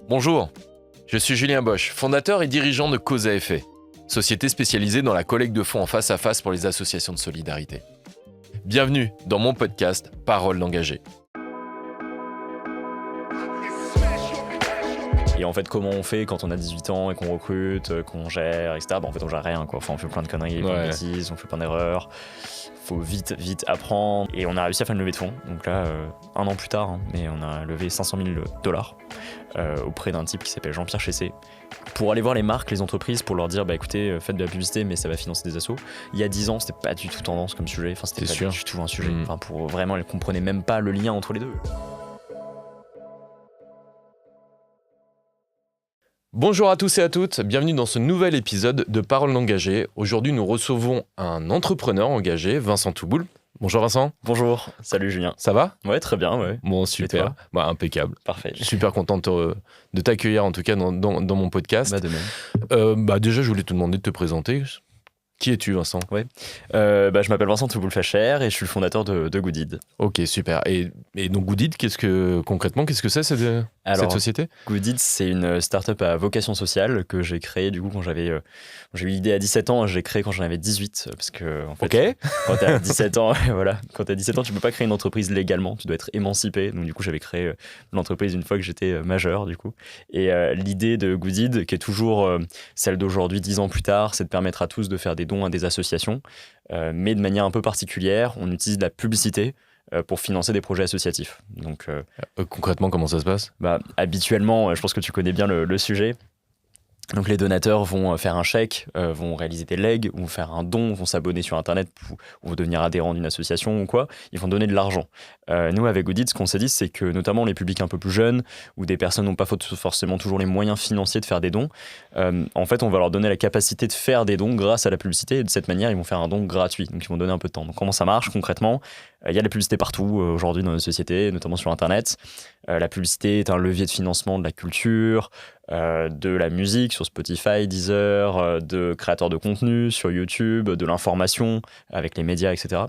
Bonjour, je suis Julien Bosch, fondateur et dirigeant de Cause à effet, société spécialisée dans la collecte de fonds en face à face pour les associations de solidarité. Bienvenue dans mon podcast Parole d'engagé. Et en fait, comment on fait quand on a 18 ans et qu'on recrute, qu'on gère, etc. En fait, on gère rien, quoi. Enfin, on fait plein de conneries, plein de bêtises, on fait plein d'erreurs. Faut vite apprendre. Et on a réussi à faire une levée de fonds. Donc là, un an plus tard, mais on a levé $500 000 auprès d'un type qui s'appelle Jean-Pierre Chessé, pour aller voir les marques, les entreprises, pour leur dire, écoutez, faites de la publicité, mais ça va financer des assos. Il y a 10 ans, c'était pas du tout tendance comme sujet. Enfin, c'était pas du tout un sujet. Enfin, pour vraiment, elles comprenaient même pas le lien entre les deux. Bonjour à tous et à toutes, bienvenue dans ce nouvel épisode de Parole d'engagé. Aujourd'hui, nous recevons un entrepreneur engagé, Vincent Touboul. Bonjour Vincent. Bonjour, salut Julien. Ça va ? Ouais, très bien, ouais. Bon, super. Impeccable. Parfait. Je suis super content de t'accueillir en tout cas dans mon podcast. De même. Déjà, je voulais te demander de te présenter. Qui es-tu, Vincent ? Je m'appelle Vincent Touboul-Facher et je suis le fondateur de Goodid. Ok, super. Et donc Goodid, concrètement, qu'est-ce que c'est cette société ? Goodid, c'est une start-up à vocation sociale que j'ai créée du coup quand j'ai eu l'idée à 17 ans, j'ai créé quand j'en avais 18 parce que en fait, quand t'as 17 ans, quand t'as 17 ans, tu peux pas créer une entreprise légalement, tu dois être émancipé. Donc du coup, j'avais créé l'entreprise une fois que j'étais majeur du coup. Et l'idée de Goodid, qui est toujours celle d'aujourd'hui, 10 ans plus tard, c'est de permettre à tous de faire des dons à des associations, mais de manière un peu particulière. On utilise de la publicité pour financer des projets associatifs. Donc, concrètement, comment ça se passe ? Habituellement, je pense que tu connais bien le sujet. Donc les donateurs vont faire un chèque, vont réaliser des legs, ou faire un don, vont s'abonner sur Internet ou devenir adhérent d'une association ou quoi. Ils vont donner de l'argent. Nous, avec Goodid, ce qu'on s'est dit, c'est que notamment les publics un peu plus jeunes ou des personnes n'ont pas forcément toujours les moyens financiers de faire des dons, en fait, on va leur donner la capacité de faire des dons grâce à la publicité. Et de cette manière, ils vont faire un don gratuit. Donc ils vont donner un peu de temps. Donc comment ça marche concrètement ? Il y a la publicité partout aujourd'hui dans nos sociétés, notamment sur Internet. La publicité est un levier de financement de la culture, de la musique sur Spotify, Deezer, de créateurs de contenu sur YouTube, de l'information avec les médias, etc.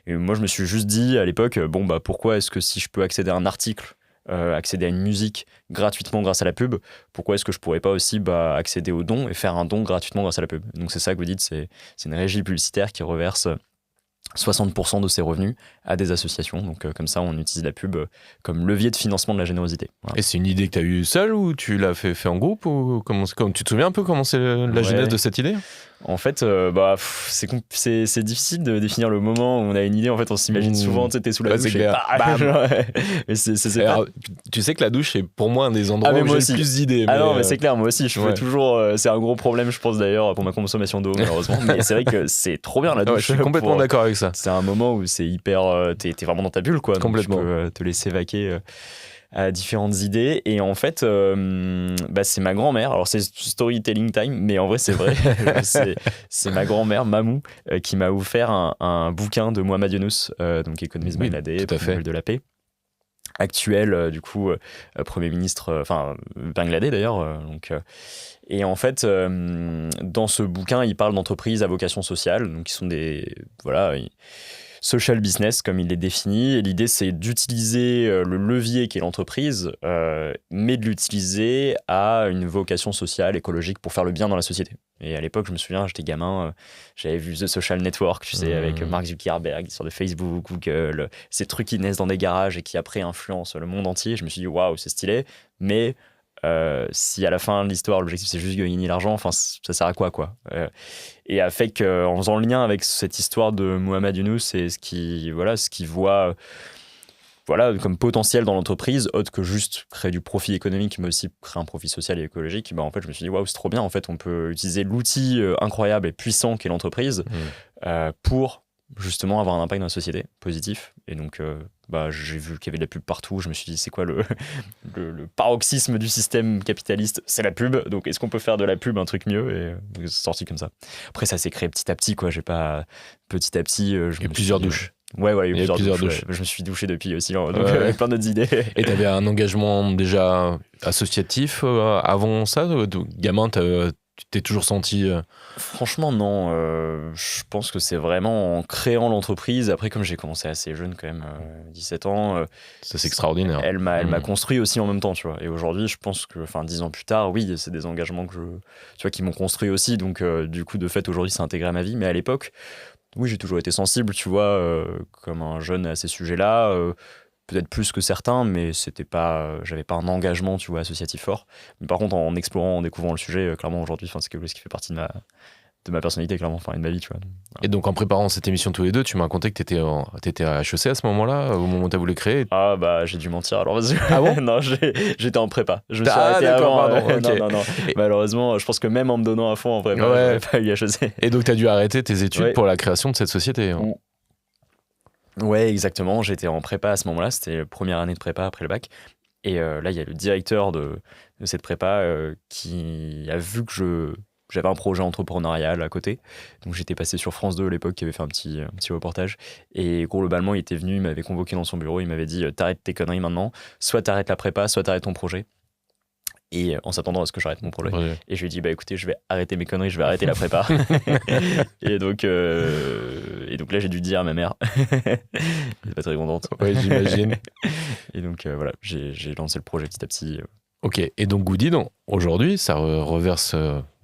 Et moi, je me suis juste dit à l'époque, pourquoi est-ce que si je peux accéder à un article, accéder à une musique gratuitement grâce à la pub, pourquoi est-ce que je pourrais pas aussi accéder aux dons et faire un don gratuitement grâce à la pub ? Donc c'est ça que vous dites, c'est une régie publicitaire qui reverse 60% de ses revenus à des associations. Donc comme ça, on utilise la pub comme levier de financement de la générosité. Voilà. Et c'est une idée que tu as eue seule ou tu l'as fait en groupe ou tu te souviens un peu comment c'est la genèse de cette idée ? En fait, c'est difficile de définir le moment où on a une idée. En fait, on s'imagine souvent, tu sais, t'es sous la douche et mais tu sais que la douche est pour moi un des endroits où j'ai le plus d'idées. Mais c'est clair, moi aussi, je fais toujours. C'est un gros problème, je pense d'ailleurs, pour ma consommation d'eau, malheureusement. Mais c'est vrai que c'est trop bien la douche. Je suis complètement d'accord avec ça. C'est un moment où c'est hyper. T'es vraiment dans ta bulle, quoi. Complètement. Donc, tu peux te laisser vaquer à différentes idées. Et en fait, c'est ma grand-mère. Alors, c'est storytelling time, mais en vrai, c'est vrai. c'est ma grand-mère, Mamou, qui m'a offert un bouquin de Mohamed Younous, donc économiste bangladais, prix de la paix. Actuel, du coup, Premier ministre, bangladais d'ailleurs. Et en fait, dans ce bouquin, il parle d'entreprises à vocation sociale, donc qui sont des social business, comme il les définit. Et l'idée, c'est d'utiliser le levier qu'est l'entreprise, mais de l'utiliser à une vocation sociale, écologique, pour faire le bien dans la société. Et à l'époque, je me souviens, j'étais gamin, j'avais vu The Social Network, tu sais, avec Mark Zuckerberg, l'histoire de Facebook, Google, ces trucs qui naissent dans des garages et qui après influencent le monde entier. Je me suis dit, waouh, c'est stylé, mais si à la fin de l'histoire, l'objectif c'est juste de gagner l'argent, ça sert à quoi et en faisant le lien avec cette histoire de Mohamed Younous et ce qu'il voit comme potentiel dans l'entreprise, autre que juste créer du profit économique, mais aussi créer un profit social et écologique, en fait, je me suis dit, waouh, c'est trop bien. En fait, on peut utiliser l'outil incroyable et puissant qu'est l'entreprise pour justement avoir un impact dans la société positif. Et donc, j'ai vu qu'il y avait de la pub partout. Je me suis dit, c'est quoi le paroxysme du système capitaliste ? C'est la pub. Donc, est-ce qu'on peut faire de la pub un truc mieux ? Et c'est sorti comme ça. Après, ça s'est créé petit à petit, quoi. Petit à petit. Il y a plusieurs douches. Il y a eu plusieurs douches. Je me suis douché depuis aussi, donc avec plein d'autres idées. Et tu avais un engagement déjà associatif avant ça ? Gamin, tu t'es toujours senti... Franchement, non. Je pense que c'est vraiment en créant l'entreprise. Après, comme j'ai commencé assez jeune, quand même, 17 ans, Ça, c'est extraordinaire. elle m'a construit aussi en même temps, tu vois. Et aujourd'hui, je pense que, 10 ans plus tard, oui, c'est des engagements tu vois, qui m'ont construit aussi. Donc, du coup, de fait, aujourd'hui, c'est intégré à ma vie. Mais à l'époque, oui, j'ai toujours été sensible, tu vois, comme un jeune à ces sujets-là. Peut-être plus que certains, mais j'avais pas un engagement, tu vois, associatif fort. Mais par contre, en explorant, en découvrant le sujet, clairement aujourd'hui, c'est ce qui fait partie de ma personnalité, clairement, et de ma vie, tu vois. Voilà. Et donc, en préparant cette émission tous les deux, tu m'as raconté que t'étais à HEC à ce moment-là, au moment où t'as voulu créer. Ah bah j'ai dû mentir alors vas-y. Ah bon? Non, j'étais en prépa. Je me suis arrêté d'accord, avant. pardon, ok. Non. Malheureusement, je pense que même en me donnant à fond en prépa, j'aurais pas eu HEC. Et donc, t'as dû arrêter tes études Ouais. pour la création de cette société. Ouais, exactement. J'étais en prépa à ce moment-là. C'était la première année de prépa après le bac. Et là, il y a le directeur de cette prépa qui a vu que j'avais un projet entrepreneurial à côté. Donc, j'étais passé sur France 2 à l'époque, qui avait fait un petit reportage. Et globalement, il était venu, il m'avait convoqué dans son bureau. Il m'avait dit t'arrêtes tes conneries maintenant. Soit t'arrêtes la prépa, soit t'arrêtes ton projet. Et en s'attendant à ce que j'arrête mon projet. Ouais. Et je lui ai dit, bah écoutez, je vais arrêter mes conneries, je vais arrêter la prépa. et donc là, j'ai dû dire à ma mère. Elle n'est pas très contente. Ouais, j'imagine. Et donc voilà, j'ai lancé le projet petit à petit. Ok, et donc Goodid, aujourd'hui, ça reverse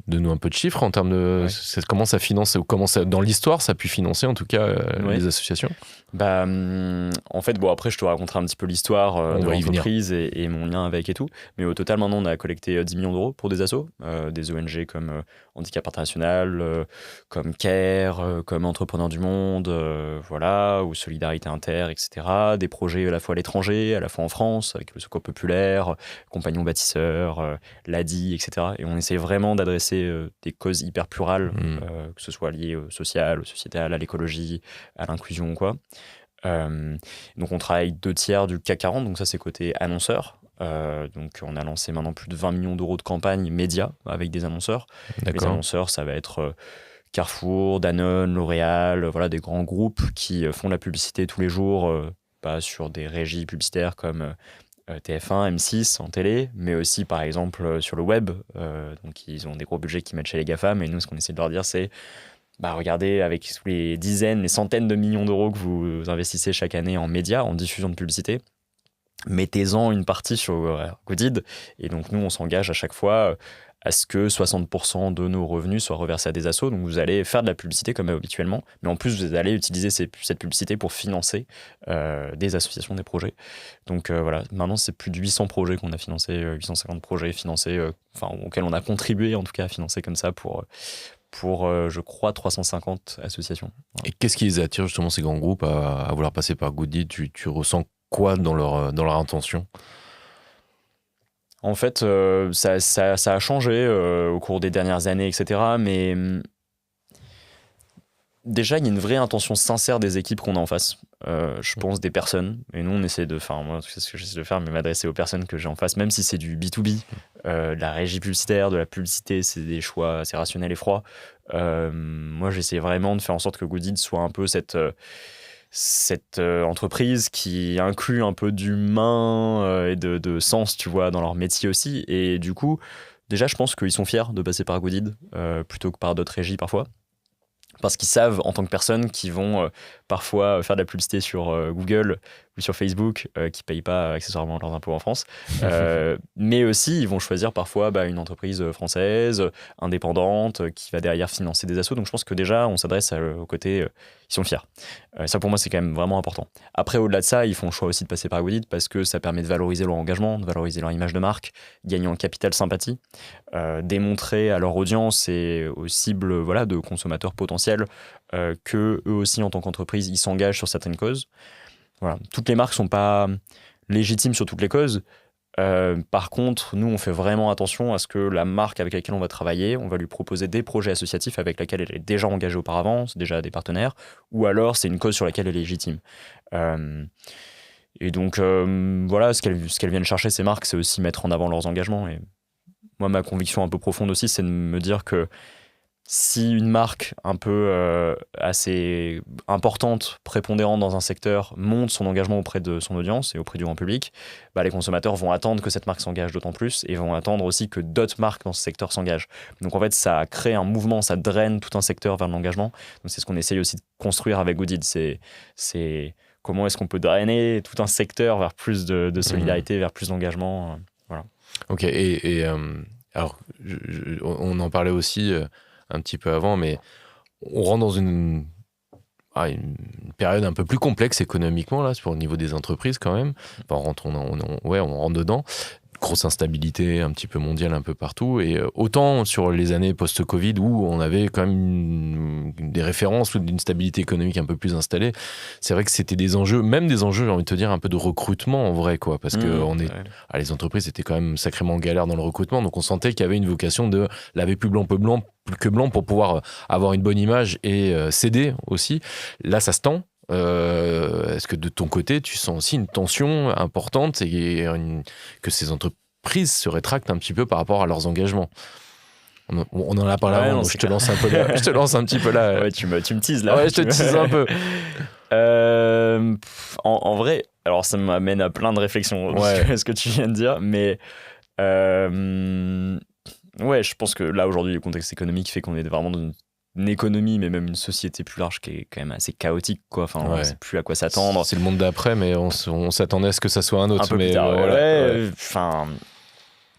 de nous un peu de chiffres en termes de comment ça finance, ou dans l'histoire, ça a pu financer en tout cas les associations. Bah, en fait, bon, après, je te raconterai un petit peu l'histoire de l'entreprise et mon lien avec et tout. Mais au total, maintenant, on a collecté 10 millions d'euros pour des assos, des ONG comme Handicap International, comme CARE, comme Entrepreneurs du Monde, voilà, ou Solidarité Inter, etc. Des projets à la fois à l'étranger, à la fois en France, avec le Secours Populaire, Compagnons Bâtisseurs, l'ADI, etc. Et on essaie vraiment d'adresser des causes hyper plurales, que ce soit liées au social, au sociétal, à l'écologie, à l'inclusion ou quoi. Donc on travaille 2/3 du CAC 40, donc ça c'est côté annonceur. Donc on a lancé maintenant plus de 20 millions d'euros de campagne médias avec des annonceurs. D'accord. Les annonceurs, ça va être Carrefour, Danone, L'Oréal, voilà, des grands groupes qui font de la publicité tous les jours, pas sur des régies publicitaires comme TF1, M6 en télé, mais aussi par exemple sur le web. Donc ils ont des gros budgets qui mettent chez les GAFAM, et nous ce qu'on essaie de leur dire c'est regardez, avec les dizaines, les centaines de millions d'euros que vous investissez chaque année en médias, en diffusion de publicité, mettez-en une partie sur Goodid. Et donc, nous, on s'engage à chaque fois à ce que 60% de nos revenus soient reversés à des assos. Donc, vous allez faire de la publicité comme habituellement, mais en plus, vous allez utiliser cette publicité pour financer des associations, des projets. Donc, voilà, maintenant, c'est plus de 800 projets qu'on a financés, 850 projets financés, auxquels on a contribué, en tout cas, à financer comme ça pour je crois, 350 associations. Voilà. Et qu'est-ce qui les attire justement, ces grands groupes, à vouloir passer par Goodid? Tu ressens quoi dans leur intention? En fait, ça a changé au cours des dernières années, etc. Mais déjà, il y a une vraie intention sincère des équipes qu'on a en face. Je pense des personnes. Et nous, on essaie moi, c'est ce que j'essaie de faire, mais m'adresser aux personnes que j'ai en face, même si c'est du B2B, de la régie publicitaire, de la publicité, c'est des choix assez rationnels et froids. Moi, j'essaie vraiment de faire en sorte que Goodid soit un peu cette entreprise qui inclut un peu d'humain et de sens, tu vois, dans leur métier aussi. Et du coup, déjà, je pense qu'ils sont fiers de passer par Goodid plutôt que par d'autres régies parfois. Parce qu'ils savent, en tant que personnes, qu'ils vont parfois faire de la publicité sur Google ou sur Facebook, qui ne payent pas accessoirement leurs impôts en France. Mais aussi, ils vont choisir parfois une entreprise française, indépendante, qui va derrière financer des assos. Donc je pense que déjà, on s'adresse au côté, ils sont fiers. Ça, pour moi, c'est quand même vraiment important. Après, au-delà de ça, ils font le choix aussi de passer par Goodid parce que ça permet de valoriser leur engagement, de valoriser leur image de marque, gagner en capital sympathie, démontrer à leur audience et aux cibles de consommateurs potentiels que eux aussi, en tant qu'entreprise, ils s'engagent sur certaines causes. Voilà. Toutes les marques ne sont pas légitimes sur toutes les causes. Par contre, nous, on fait vraiment attention à ce que la marque avec laquelle on va travailler, on va lui proposer des projets associatifs avec lesquels elle est déjà engagée auparavant, c'est déjà des partenaires, ou alors c'est une cause sur laquelle elle est légitime. Et donc, voilà, ce qu'elles viennent chercher, ces marques, c'est aussi mettre en avant leurs engagements. Et moi, ma conviction un peu profonde aussi, c'est de me dire que si une marque un peu assez importante, prépondérante dans un secteur, monte son engagement auprès de son audience et auprès du grand public, les consommateurs vont attendre que cette marque s'engage d'autant plus et vont attendre aussi que d'autres marques dans ce secteur s'engagent. Donc en fait, ça crée un mouvement, ça draine tout un secteur vers l'engagement. Donc c'est ce qu'on essaye aussi de construire avec Goodid. C'est comment est-ce qu'on peut drainer tout un secteur vers plus de solidarité, vers plus d'engagement. Voilà. Ok, alors on en parlait aussi un petit peu avant, mais on rentre dans une période un peu plus complexe économiquement, là, au niveau des entreprises quand même. Enfin, on rentre dedans. Grosse instabilité un petit peu mondiale un peu partout. Et autant sur les années post-Covid où on avait quand même des références ou d'une stabilité économique un peu plus installée, c'est vrai que c'était des enjeux, j'ai envie de te dire, un peu de recrutement en vrai, quoi. Parce que les entreprises étaient quand même sacrément en galère dans le recrutement. Donc on sentait qu'il y avait une vocation de laver plus blanc que blanc pour pouvoir avoir une bonne image et céder aussi. Là, ça se tend. Est-ce que de ton côté, tu sens aussi une tension importante et que ces entreprises se rétractent un petit peu par rapport à leurs engagements? On en a parlé avant, je te lance un petit peu là. Ouais, tu me teases là. Ouais, je te tease un peu. En vrai, alors ça m'amène à plein de réflexions, ce que tu viens de dire, mais je pense que là aujourd'hui, le contexte économique fait qu'on est vraiment dans une économie, mais même une société plus large qui est quand même assez chaotique, quoi. Enfin, on ne sait plus à quoi s'attendre. C'est le monde d'après, mais on s'attendait à ce que ça soit un autre. Un peu plus tard, Enfin,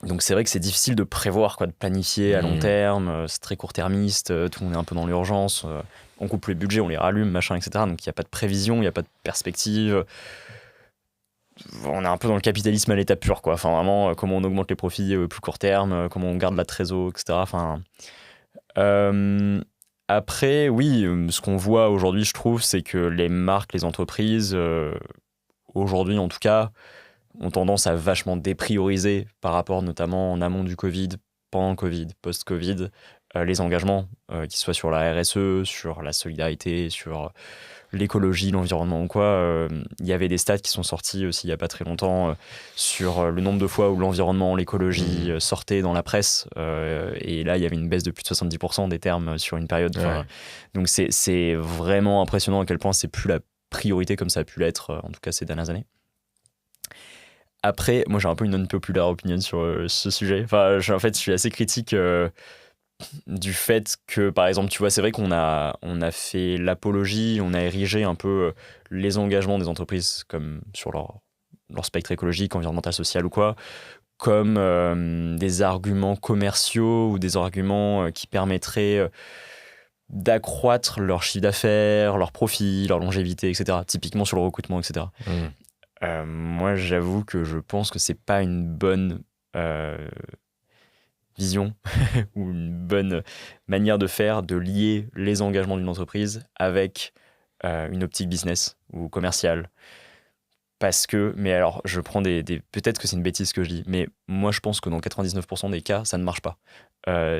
donc c'est vrai que c'est difficile de prévoir, quoi, de planifier à long terme. C'est très court-termiste. Tout le monde est un peu dans l'urgence. On coupe les budgets, on les rallume, machin, etc. Donc il n'y a pas de prévision, il n'y a pas de perspective. On est un peu dans le capitalisme à l'état pur, quoi. Enfin, vraiment, comment on augmente les profits plus court terme, comment on garde la trésor, etc. Enfin... Après, oui, ce qu'on voit aujourd'hui, je trouve, c'est que les marques, les entreprises, aujourd'hui en tout cas, ont tendance à vachement déprioriser par rapport notamment en amont du Covid, pendant le Covid, post-Covid, les engagements, qu'ils soient sur la RSE, sur la solidarité, sur l'écologie, l'environnement ou quoi. Il y avait des stats qui sont sortis aussi il n'y a pas très longtemps sur le nombre de fois où l'environnement, l'écologie sortaient dans la presse. Et là, il y avait une baisse de plus de 70% des termes sur une période. Donc c'est vraiment impressionnant à quel point c'est plus la priorité comme ça a pu l'être, en tout cas ces dernières années. Après, moi j'ai un peu une unpopular opinion sur ce sujet. Enfin, en fait, je suis assez critique du fait que, par exemple, tu vois, c'est vrai qu'on a fait l'apologie, on a érigé un peu les engagements des entreprises comme sur leur spectre écologique, environnemental, social ou quoi, comme des arguments commerciaux ou des arguments qui permettraient d'accroître leur chiffre d'affaires, leur profit, leur longévité, etc. Typiquement sur le recrutement, etc. Moi, j'avoue que je pense que c'est pas une bonne vision ou une bonne manière de faire, de lier les engagements d'une entreprise avec une optique business ou commerciale. Parce que, mais alors, je prends peut-être que c'est une bêtise que je dis, mais moi, je pense que dans 99% des cas, ça ne marche pas.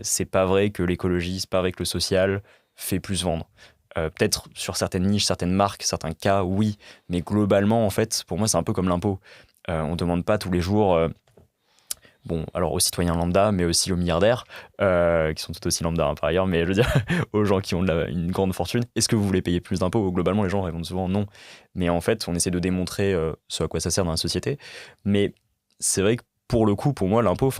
C'est pas vrai que l'écologie, c'est pas vrai que le social fait plus vendre. Peut-être sur certaines niches, certaines marques, certains cas, oui. Mais globalement, en fait, pour moi, c'est un peu comme l'impôt. On ne demande pas tous les jours... alors aux citoyens lambda, mais aussi aux milliardaires, qui sont tout aussi lambda par ailleurs, mais je veux dire, aux gens qui ont une grande fortune, est-ce que vous voulez payer plus d'impôts? Globalement, les gens répondent souvent non. Mais en fait, on essaie de démontrer ce à quoi ça sert dans la société. Mais c'est vrai que pour le coup, pour moi, l'impôt,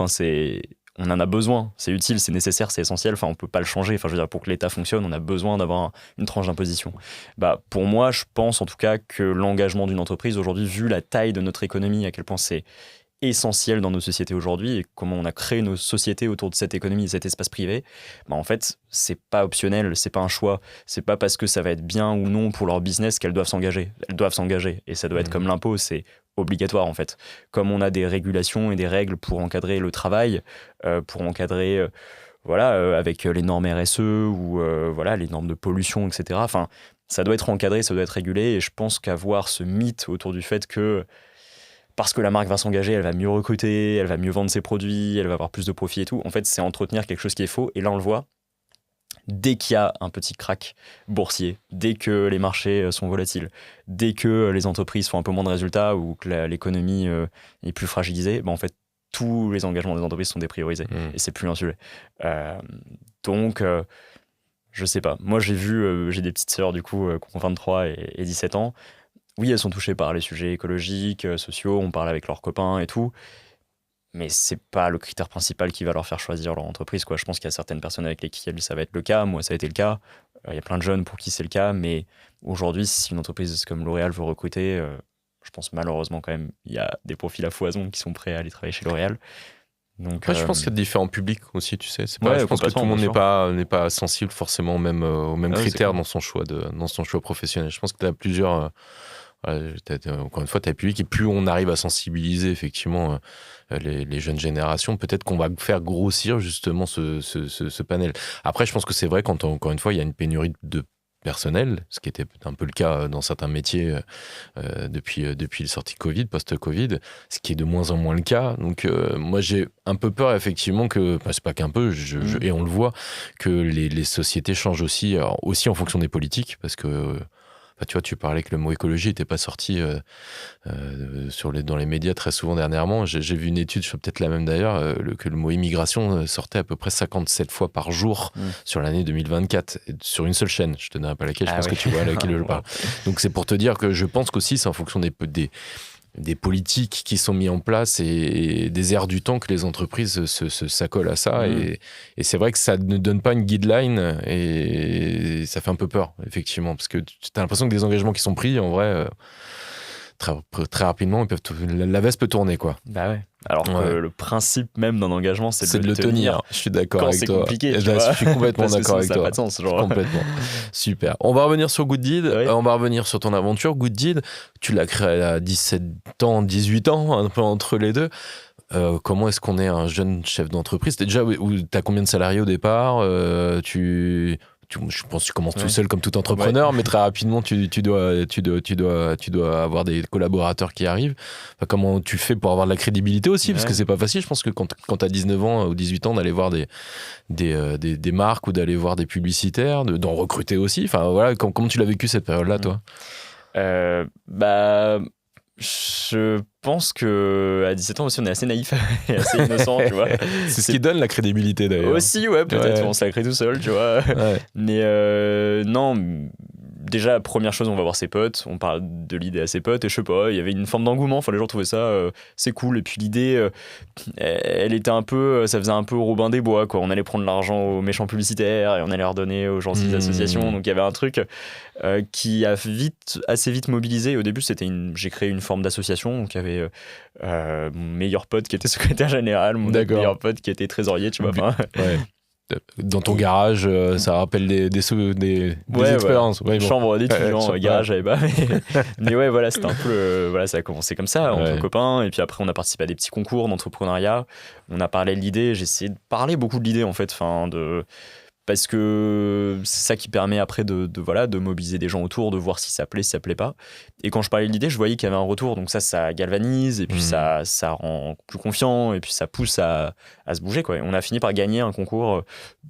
on en a besoin, c'est utile, c'est nécessaire, c'est essentiel, on peut pas le changer. Je veux dire, pour que l'État fonctionne, on a besoin d'avoir une tranche d'imposition. Pour moi, je pense en tout cas que l'engagement d'une entreprise aujourd'hui, vu la taille de notre économie, à quel point c'est essentiel dans nos sociétés aujourd'hui et comment on a créé nos sociétés autour de cette économie et cet espace privé, en fait, c'est pas optionnel, c'est pas un choix, c'est pas parce que ça va être bien ou non pour leur business qu'elles doivent s'engager. Elles doivent s'engager et ça doit être comme l'impôt, c'est obligatoire en fait. Comme on a des régulations et des règles pour encadrer le travail, pour encadrer avec les normes RSE ou les normes de pollution, etc. Ça doit être encadré, ça doit être régulé et je pense qu'avoir ce mythe autour du fait que parce que la marque va s'engager, elle va mieux recruter, elle va mieux vendre ses produits, elle va avoir plus de profit et tout. En fait, c'est entretenir quelque chose qui est faux. Et là, on le voit, dès qu'il y a un petit crack boursier, dès que les marchés sont volatiles, dès que les entreprises font un peu moins de résultats ou que l'économie est plus fragilisée, en fait, tous les engagements des entreprises sont dépriorisés et c'est plus un sujet. Donc, je sais pas. Moi, j'ai des petites sœurs du coup qui ont 23 et 17 ans. Oui, elles sont touchées par les sujets écologiques, sociaux, on parle avec leurs copains et tout. Mais c'est pas le critère principal qui va leur faire choisir leur entreprise, quoi. Je pense qu'il y a certaines personnes avec lesquelles ça va être le cas. Moi, ça a été le cas. Il y a plein de jeunes pour qui c'est le cas. Mais aujourd'hui, si une entreprise comme L'Oréal veut recruter, je pense malheureusement quand même, il y a des profils à foison qui sont prêts à aller travailler chez L'Oréal. Donc, Après, je pense qu'il y a différents publics aussi, tu sais. Je pense que tout le monde n'est pas sensible forcément aux mêmes critères dans son choix professionnel. Je pense que tu as plusieurs... encore une fois, tu as public et plus on arrive à sensibiliser effectivement les jeunes générations, peut-être qu'on va faire grossir justement ce panel. Après, je pense que c'est vrai quand, encore une fois, il y a une pénurie de personnel, ce qui était un peu le cas dans certains métiers depuis le sortie Covid, post-Covid, ce qui est de moins en moins le cas. Donc moi j'ai un peu peur effectivement que, c'est pas qu'un peu, et on le voit, que les sociétés changent aussi en fonction des politiques, parce que tu vois, tu parlais que le mot écologie n'était pas sorti dans les médias très souvent dernièrement. J'ai vu une étude, peut-être la même d'ailleurs, que le mot immigration sortait à peu près 57 fois par jour sur l'année 2024, sur une seule chaîne. Je te donnerai pas laquelle, je pense que tu vois à laquelle je parle. Donc c'est pour te dire que je pense qu'aussi c'est en fonction des politiques qui sont mises en place et des airs du temps que les entreprises s'accolent à ça. Et c'est vrai que ça ne donne pas une guideline et ça fait un peu peur, effectivement, parce que tu as l'impression que des engagements qui sont pris, en vrai, très rapidement, la veste peut tourner, quoi. Bah ouais. Alors que le principe même d'un engagement, c'est de le tenir. Je suis d'accord avec toi. Quand c'est compliqué, je suis complètement d'accord avec toi. Ça n'a pas de sens. Complètement. Super. On va revenir sur Good Deed. Oui. On va revenir sur ton aventure. Good Deed, tu l'as créé à 17 ans, 18 ans, un peu entre les deux. Comment est-ce qu'on est un jeune chef d'entreprise? T'es déjà, t'as combien de salariés au départ? Je pense que tu commences tout seul comme tout entrepreneur, mais très rapidement, tu dois avoir des collaborateurs qui arrivent. Enfin, comment tu fais pour avoir de la crédibilité aussi? Parce que c'est pas facile. Je pense que quand tu as 19 ans ou 18 ans, d'aller voir des marques ou d'aller voir des publicitaires, d'en recruter aussi. Enfin, voilà, comment tu l'as vécu cette période-là, toi? Je pense que à 17 ans aussi on est assez naïf et assez innocent, tu vois. C'est ce qui donne la crédibilité d'ailleurs. Aussi, ouais, peut-être on se la crée tout seul, tu vois. Mais non, déjà première chose, on va voir ses potes, on parle de l'idée à ses potes et je sais pas, il y avait une forme d'engouement, enfin les gens trouvaient ça c'est cool, et puis l'idée elle était un peu, ça faisait un peu Robin des Bois, quoi. On allait prendre l'argent aux méchants publicitaires et on allait leur donner aux gens des associations, donc il y avait un truc qui a assez vite mobilisé. Au début j'ai créé une forme d'association, donc il y avait mon meilleur pote qui était secrétaire général, mon meilleur pote qui était trésorier, tu vois. Dans ton garage, ça rappelle des expériences. Ouais, chambre d'étudiant, garage, j'avais pas. Mais ouais, voilà, c'était un peu. Voilà, ça a commencé comme ça, entre copains. Et puis après, on a participé à des petits concours d'entrepreneuriat. On a parlé de l'idée. J'ai essayé de parler beaucoup de l'idée, en fait. Parce que c'est ça qui permet après de mobiliser des gens autour, de voir si ça plaît, si ça plaît pas. Et quand je parlais de l'idée, je voyais qu'il y avait un retour, donc ça galvanise, et puis ça rend plus confiant, et puis ça pousse à se bouger, quoi. Et on a fini par gagner un concours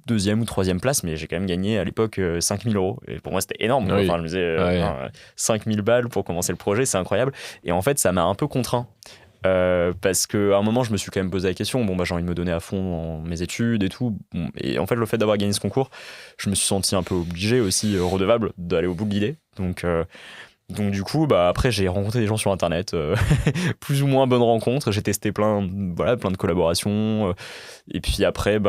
2e ou 3e place, mais j'ai quand même gagné à l'époque 5 000 €. Et pour moi, c'était énorme. Oui. Enfin, je me disais, 5 000 balles pour commencer le projet, c'est incroyable. Et en fait, ça m'a un peu contraint. Parce qu'à un moment je me suis quand même posé la question, j'ai envie de me donner à fond dans mes études et tout, et en fait le fait d'avoir gagné ce concours, je me suis senti un peu obligé aussi, redevable d'aller au bout de l'idée, donc du coup après j'ai rencontré des gens sur internet, plus ou moins bonnes rencontres, j'ai testé plein de collaborations, et puis après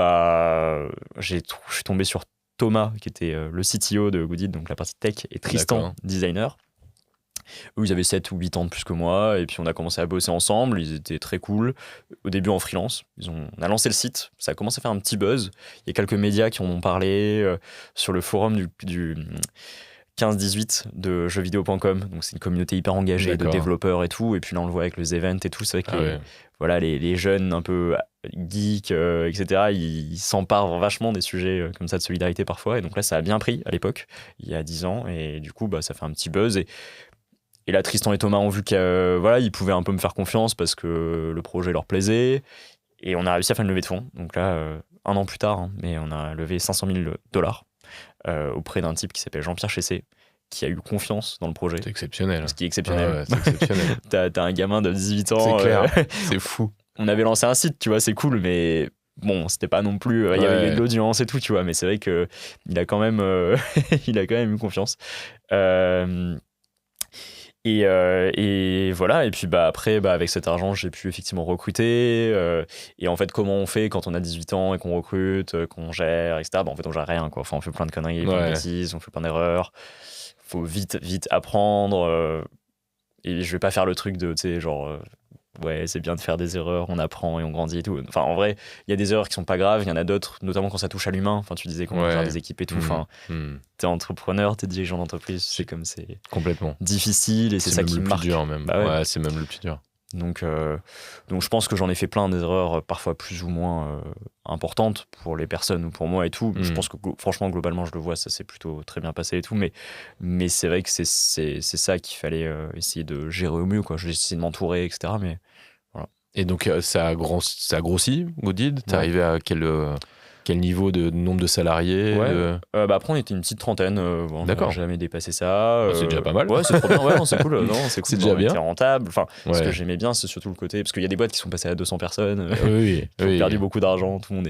je suis tombé sur Thomas qui était le CTO de Good Deed, donc la partie tech, et Tristan, designer. Eux, ils avaient 7 ou 8 ans de plus que moi, et puis on a commencé à bosser ensemble, ils étaient très cool. Au début en freelance, on a lancé le site, ça a commencé à faire un petit buzz. Il y a quelques médias qui en ont parlé, sur le forum du 15-18 de jeuxvideo.com, donc c'est une communauté hyper engagée de développeurs et tout, et puis là on le voit avec les events et tout, c'est vrai que les jeunes un peu geeks, etc., ils s'emparent vachement des sujets comme ça de solidarité parfois, et donc là ça a bien pris à l'époque, il y a 10 ans, et du coup ça fait un petit buzz, et là, Tristan et Thomas ont vu qu'ils pouvaient un peu me faire confiance parce que le projet leur plaisait. Et on a réussi à faire une levée de fonds. Donc là, 1 an plus tard, mais on a levé $500 000 auprès d'un type qui s'appelle Jean-Pierre Chessé, qui a eu confiance dans le projet. C'est exceptionnel. Ce qui est exceptionnel. C'est exceptionnel. T'as un gamin de 18 ans. C'est clair, c'est fou. on avait lancé un site, tu vois, c'est cool, mais bon, c'était pas non plus. Il y avait de l'audience et tout, tu vois, mais c'est vrai qu'il a quand même, il a quand même eu confiance. Et voilà, et puis après, avec cet argent, j'ai pu effectivement recruter. Et en fait, comment on fait quand on a 18 ans et qu'on recrute, qu'on gère, etc. En fait, on gère rien, quoi. Enfin, on fait plein de conneries, plein de bêtises, on fait plein d'erreurs. Faut vite apprendre. Et je vais pas faire le truc de, tu sais, genre, ouais, c'est bien de faire des erreurs, on apprend et on grandit et tout. Enfin, en vrai, il y a des erreurs qui sont pas graves, il y en a d'autres, notamment quand ça touche à l'humain. Enfin, tu disais qu'on gère des équipes et tout. Enfin, t'es entrepreneur, t'es dirigeant d'entreprise, c'est comme c'est complètement difficile et c'est ça qui marque. C'est le plus dur, même. Ouais, c'est même le plus dur. Donc je pense que j'en ai fait plein d'erreurs, parfois plus ou moins importantes pour les personnes ou pour moi et tout. Je pense que franchement, globalement, je le vois, ça s'est plutôt très bien passé et tout. Mais c'est vrai que c'est ça qu'il fallait essayer de gérer au mieux, quoi. J'ai essayé de m'entourer, etc. Mais voilà. Et donc, ça a grossi, Goodid. T'es arrivé à quel niveau de nombre de salariés après, on était une petite trentaine. D'accord. On n'a jamais dépassé ça. C'est déjà pas mal. Ouais, c'est trop bien. Ouais, non, c'est cool. Non, c'est cool. C'est déjà bien. C'était rentable. Enfin, ce que j'aimais bien, c'est surtout le côté. Parce qu'il y a des boîtes qui sont passées à 200 personnes. Oui. Qui ont perdu beaucoup d'argent. Tout le monde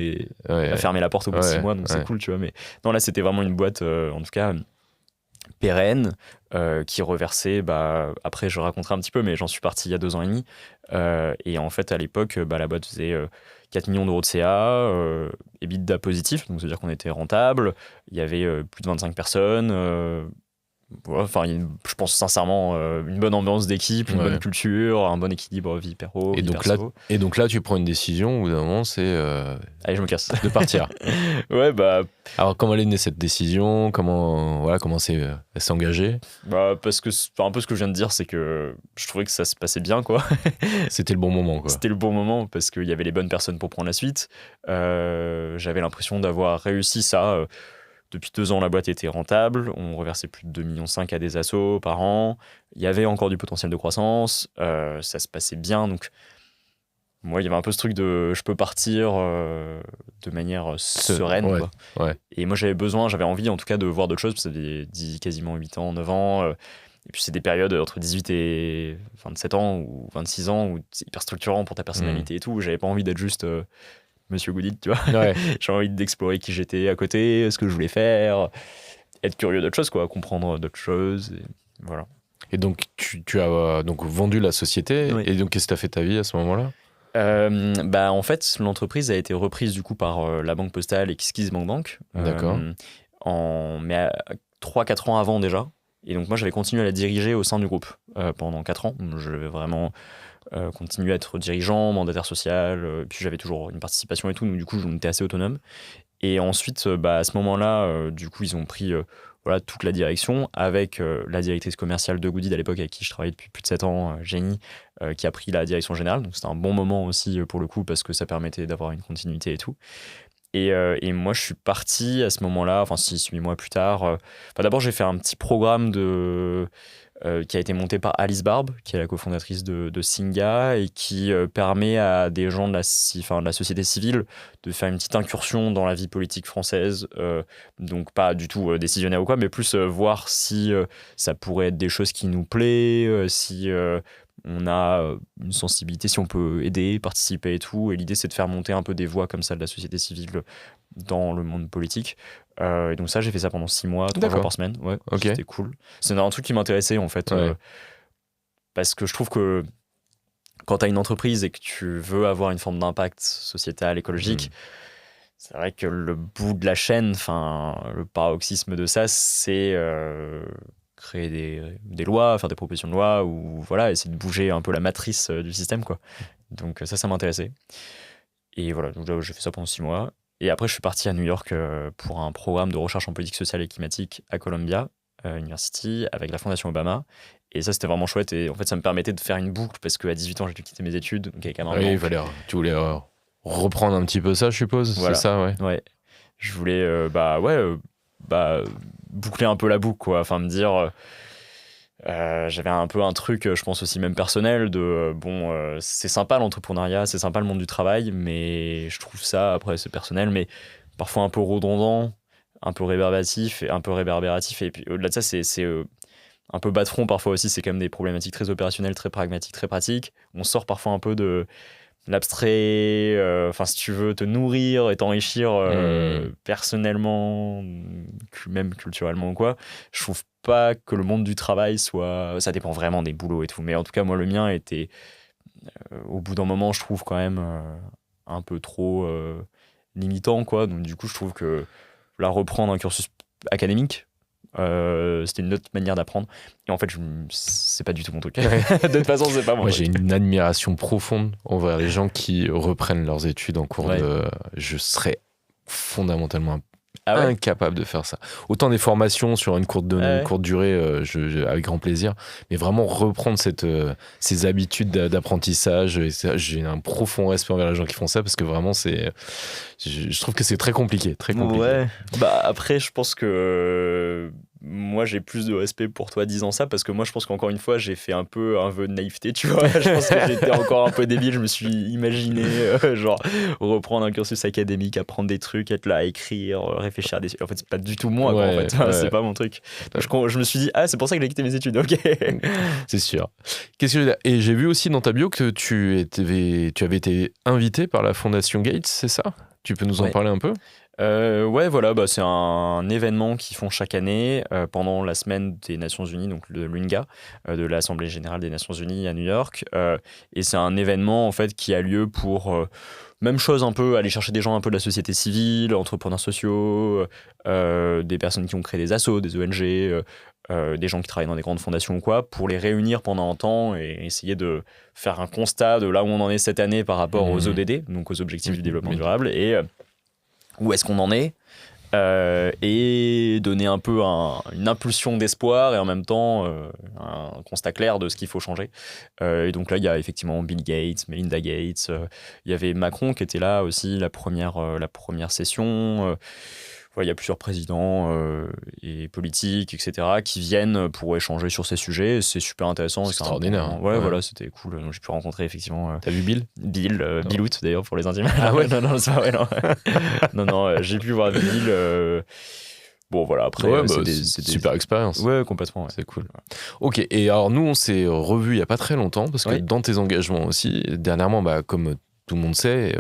a fermé la porte au bout de 6 mois. Donc, c'est cool, tu vois. Mais non, là, c'était vraiment une boîte, en tout cas, pérenne, qui reversait. Après, je raconterai un petit peu, mais j'en suis parti il y a 2 ans et demi. Et en fait, à l'époque, la boîte faisait 4 millions d'euros de CA, EBITDA positif, donc c'est-à-dire qu'on était rentable. Il y avait plus de 25 personnes. Enfin, je pense sincèrement une bonne ambiance d'équipe, une bonne culture, un bon équilibre vie perso. Et donc là, tu prends une décision. Au bout d'un moment, c'est allez, je me casse, de partir. Ouais, Alors, comment elle est née cette décision? Comment c'est s'engager? Parce que un peu ce que je viens de dire, c'est que je trouvais que ça se passait bien, quoi. C'était le bon moment, quoi. C'était le bon moment parce qu'il y avait les bonnes personnes pour prendre la suite. J'avais l'impression d'avoir réussi ça. Depuis 2 ans, la boîte était rentable. On reversait plus de 2,5 millions à des assos par an. Il y avait encore du potentiel de croissance. Ça se passait bien. Donc, moi, il y avait un peu ce truc de je peux partir de manière sereine. Ouais, quoi. Et moi, j'avais envie en tout cas de voir d'autres choses. Parce que ça faisait quasiment 8 ans, 9 ans. Et puis, c'est des périodes entre 18 et 27 ans ou 26 ans où c'est hyper structurant pour ta personnalité et tout. J'avais pas envie d'être juste Monsieur Goodid, tu vois. J'ai envie d'explorer qui j'étais à côté, ce que je voulais faire, être curieux d'autres choses, quoi, comprendre d'autres choses. Et voilà. Et donc, tu as donc vendu la société. Et donc, qu'est-ce que tu as fait ta vie à ce moment-là? En fait, l'entreprise a été reprise du coup par la Banque Postale et KissKissBankBank. D'accord. Mais 3-4 ans avant déjà. Et donc, moi, j'avais continué à la diriger au sein du groupe pendant 4 ans. Je vais vraiment continuer à être dirigeant, mandataire social. Puis j'avais toujours une participation et tout. Donc, du coup, j'étais assez autonome. Et ensuite, à ce moment-là, du coup, ils ont pris toute la direction avec la directrice commerciale de Goodid à l'époque avec qui je travaillais depuis plus de 7 ans, Jenny, qui a pris la direction générale. Donc, c'était un bon moment aussi pour le coup parce que ça permettait d'avoir une continuité et tout. Et moi, je suis parti à ce moment-là, 6-8 mois plus tard. D'abord, j'ai fait un petit programme qui a été monté par Alice Barbe, qui est la cofondatrice de Singa et qui permet à des gens de la société civile de faire une petite incursion dans la vie politique française. Donc, pas du tout décisionnaire ou quoi, mais plus voir si ça pourrait être des choses qui nous plaît, si on a une sensibilité, si on peut aider, participer et tout. Et l'idée, c'est de faire monter un peu des voix comme ça de la société civile dans le monde politique. Et donc ça, j'ai fait ça pendant 6 mois, 3 jours par semaine. Ouais, C'était cool. C'est un truc qui m'intéressait, en fait. Parce que je trouve que quand tu as une entreprise et que tu veux avoir une forme d'impact sociétal, écologique, c'est vrai que le bout de la chaîne, le paroxysme de ça, c'est créer des lois, faire des propositions de loi ou essayer de bouger un peu la matrice du système, quoi. Donc ça m'intéressait. Et voilà, donc j'ai fait ça pendant 6 mois. Et après, je suis parti à New York pour un programme de recherche en politique sociale et climatique à Columbia University avec la Fondation Obama. Et ça, c'était vraiment chouette. Et en fait, ça me permettait de faire une boucle parce qu'à 18 ans, j'ai dû quitter mes études. Donc, avec tu voulais reprendre un petit peu ça, je suppose. Voilà. C'est ça, ouais. Je voulais boucler un peu la boucle, quoi. Enfin, me dire... j'avais un peu un truc, je pense aussi même personnel, de c'est sympa l'entrepreneuriat, c'est sympa le monde du travail, mais je trouve ça, après c'est personnel, mais parfois un peu redondant, un peu réverbératif, et puis au-delà de ça, c'est un peu bas de front parfois aussi, c'est quand même des problématiques très opérationnelles, très pragmatiques, très pratiques. On sort parfois un peu de l'abstrait, si tu veux te nourrir et t'enrichir personnellement, même culturellement ou quoi, je trouve pas que le monde du travail soit... Ça dépend vraiment des boulots et tout, mais en tout cas, moi, le mien était, au bout d'un moment, je trouve quand même un peu trop limitant, quoi. Donc, du coup, je trouve que là, reprendre un cursus académique, c'était une autre manière d'apprendre. Et en fait, c'est pas du tout mon truc. De toute façon, c'est pas mon Moi, truc. j'ai une admiration profonde envers les gens qui reprennent leurs études en cours Ouais. Je serais fondamentalement Ah ouais. incapable de faire ça. Autant des formations sur une courte durée, avec grand plaisir, mais vraiment reprendre ces habitudes d'apprentissage, et j'ai un profond respect envers les gens qui font ça, parce que vraiment, je trouve que c'est très compliqué, très compliqué. Ouais. Bah après, je pense que moi j'ai plus de respect pour toi disant ça, parce que moi je pense qu'encore une fois j'ai fait un peu un vœu de naïveté, tu vois. Je pense que j'étais encore un peu débile. Je me suis imaginé genre reprendre un cursus académique, apprendre des trucs, être là à écrire, réfléchir à des... En fait, c'est pas du tout moi, quoi, en fait. Ouais. C'est pas mon truc. Donc, je me suis dit, ah, c'est pour ça que j'ai quitté mes études, ok. C'est sûr. Qu'est-ce que je veux dire ? Et j'ai vu aussi dans ta bio que tu avais été invité par la Fondation Gates, c'est ça ? Tu peux nous en parler un peu ? Ouais, voilà, c'est un événement qu'ils font chaque année pendant la semaine des Nations Unies, donc de l'UNGA, de l'Assemblée Générale des Nations Unies à New York. Et c'est un événement en fait qui a lieu pour même chose un peu, aller chercher des gens un peu de la société civile, entrepreneurs sociaux, des personnes qui ont créé des assos, des ONG, des gens qui travaillent dans des grandes fondations ou quoi, pour les réunir pendant un temps et essayer de faire un constat de là où on en est cette année par rapport aux ODD, donc aux objectifs du développement durable, et où est-ce qu'on en est, et donner un peu une impulsion d'espoir et en même temps un constat clair de ce qu'il faut changer. Et donc là, il y a effectivement Bill Gates, Melinda Gates, il y avait Macron qui était là aussi, la première session. Il y a plusieurs présidents et politiques, etc., qui viennent pour échanger sur ces sujets. C'est super intéressant. C'est extraordinaire. Ouais, voilà, c'était cool. Donc, j'ai pu rencontrer effectivement... T'as vu Bill ? Billout, d'ailleurs, pour les intimes. Ah ouais. Non, c'est pas vrai, non. non, j'ai pu voir Bill. Bon, voilà, après... c'est des super expérience. Ouais, complètement. Ouais. C'est cool. Ok, et alors nous, on s'est revus il n'y a pas très longtemps, parce que dans tes engagements aussi, dernièrement, comme tout le monde sait,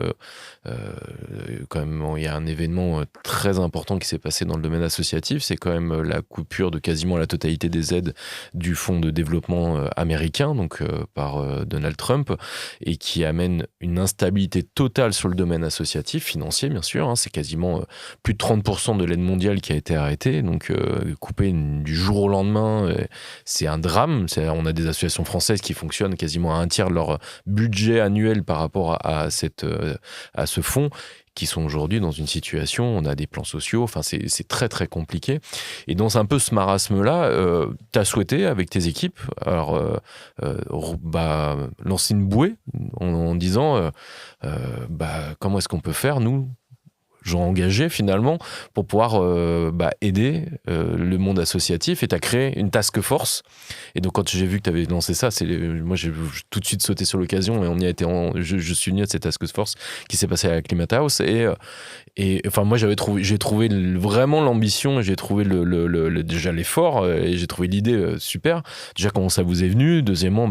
quand même, il y a un événement très important qui s'est passé dans le domaine associatif, c'est quand même la coupure de quasiment la totalité des aides du fonds de développement américain, donc par Donald Trump, et qui amène une instabilité totale sur le domaine associatif, financier bien sûr, c'est quasiment plus de 30% de l'aide mondiale qui a été arrêtée, donc coupée du jour au lendemain, c'est un drame. On a des associations françaises qui fonctionnent quasiment à un tiers de leur budget annuel par rapport à ce fonds, qui sont aujourd'hui dans une situation, on a des plans sociaux, c'est très très compliqué. Et dans un peu ce marasme-là, tu as souhaité avec tes équipes lancer une bouée en disant comment est-ce qu'on peut faire, nous, gens engagés finalement, pour pouvoir aider le monde associatif, et tu as créé une task force. Et donc quand j'ai vu que tu avais lancé ça, moi j'ai tout de suite sauté sur l'occasion, et on y a été je suis venu à cette task force qui s'est passée à la Climate House, et enfin moi j'ai trouvé vraiment l'ambition, et j'ai trouvé déjà l'effort, et j'ai trouvé l'idée super. Déjà, comment ça vous est venu? Deuxièmement,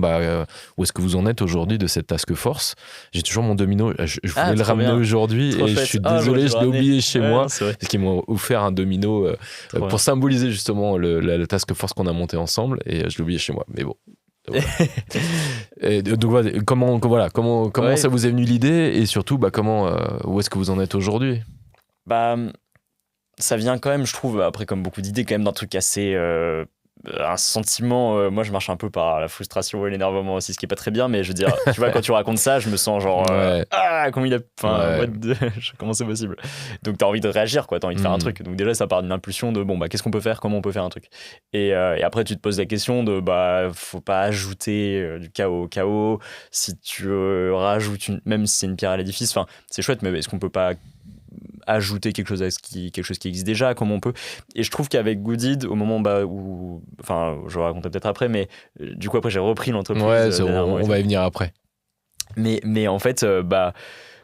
où est-ce que vous en êtes aujourd'hui de cette task force? J'ai toujours mon domino, je voulais le ramener aujourd'hui, et je suis désolé, je l'ai oublié chez moi, parce qu'ils m'ont offert un domino pour symboliser justement la task force qu'on a montée ensemble, et je l'ai oublié chez moi, mais bon. Donc voilà, comment ça vous est venu l'idée, et surtout où est-ce que vous en êtes aujourd'hui? Ça vient quand même, je trouve, après, comme beaucoup d'idées, quand même d'un truc assez un sentiment, moi je marche un peu par la frustration et l'énervement aussi, ce qui est pas très bien, mais je veux dire, tu vois, quand tu racontes ça, je me sens genre comment c'est possible? Donc t'as envie de réagir, quoi, t'as envie de faire un truc. Donc déjà ça part d'une impulsion de qu'est-ce qu'on peut faire, comment on peut faire un truc, et après tu te poses la question de faut pas ajouter du chaos au chaos. Si tu rajoutes même si c'est une pierre à l'édifice, c'est chouette, mais est-ce qu'on peut pas ajouter quelque chose qui existe déjà, comment on peut. Et je trouve qu'avec Goodid, au moment où, je raconterai peut-être après, mais du coup après j'ai repris l'entreprise. On va y venir après. Mais en fait,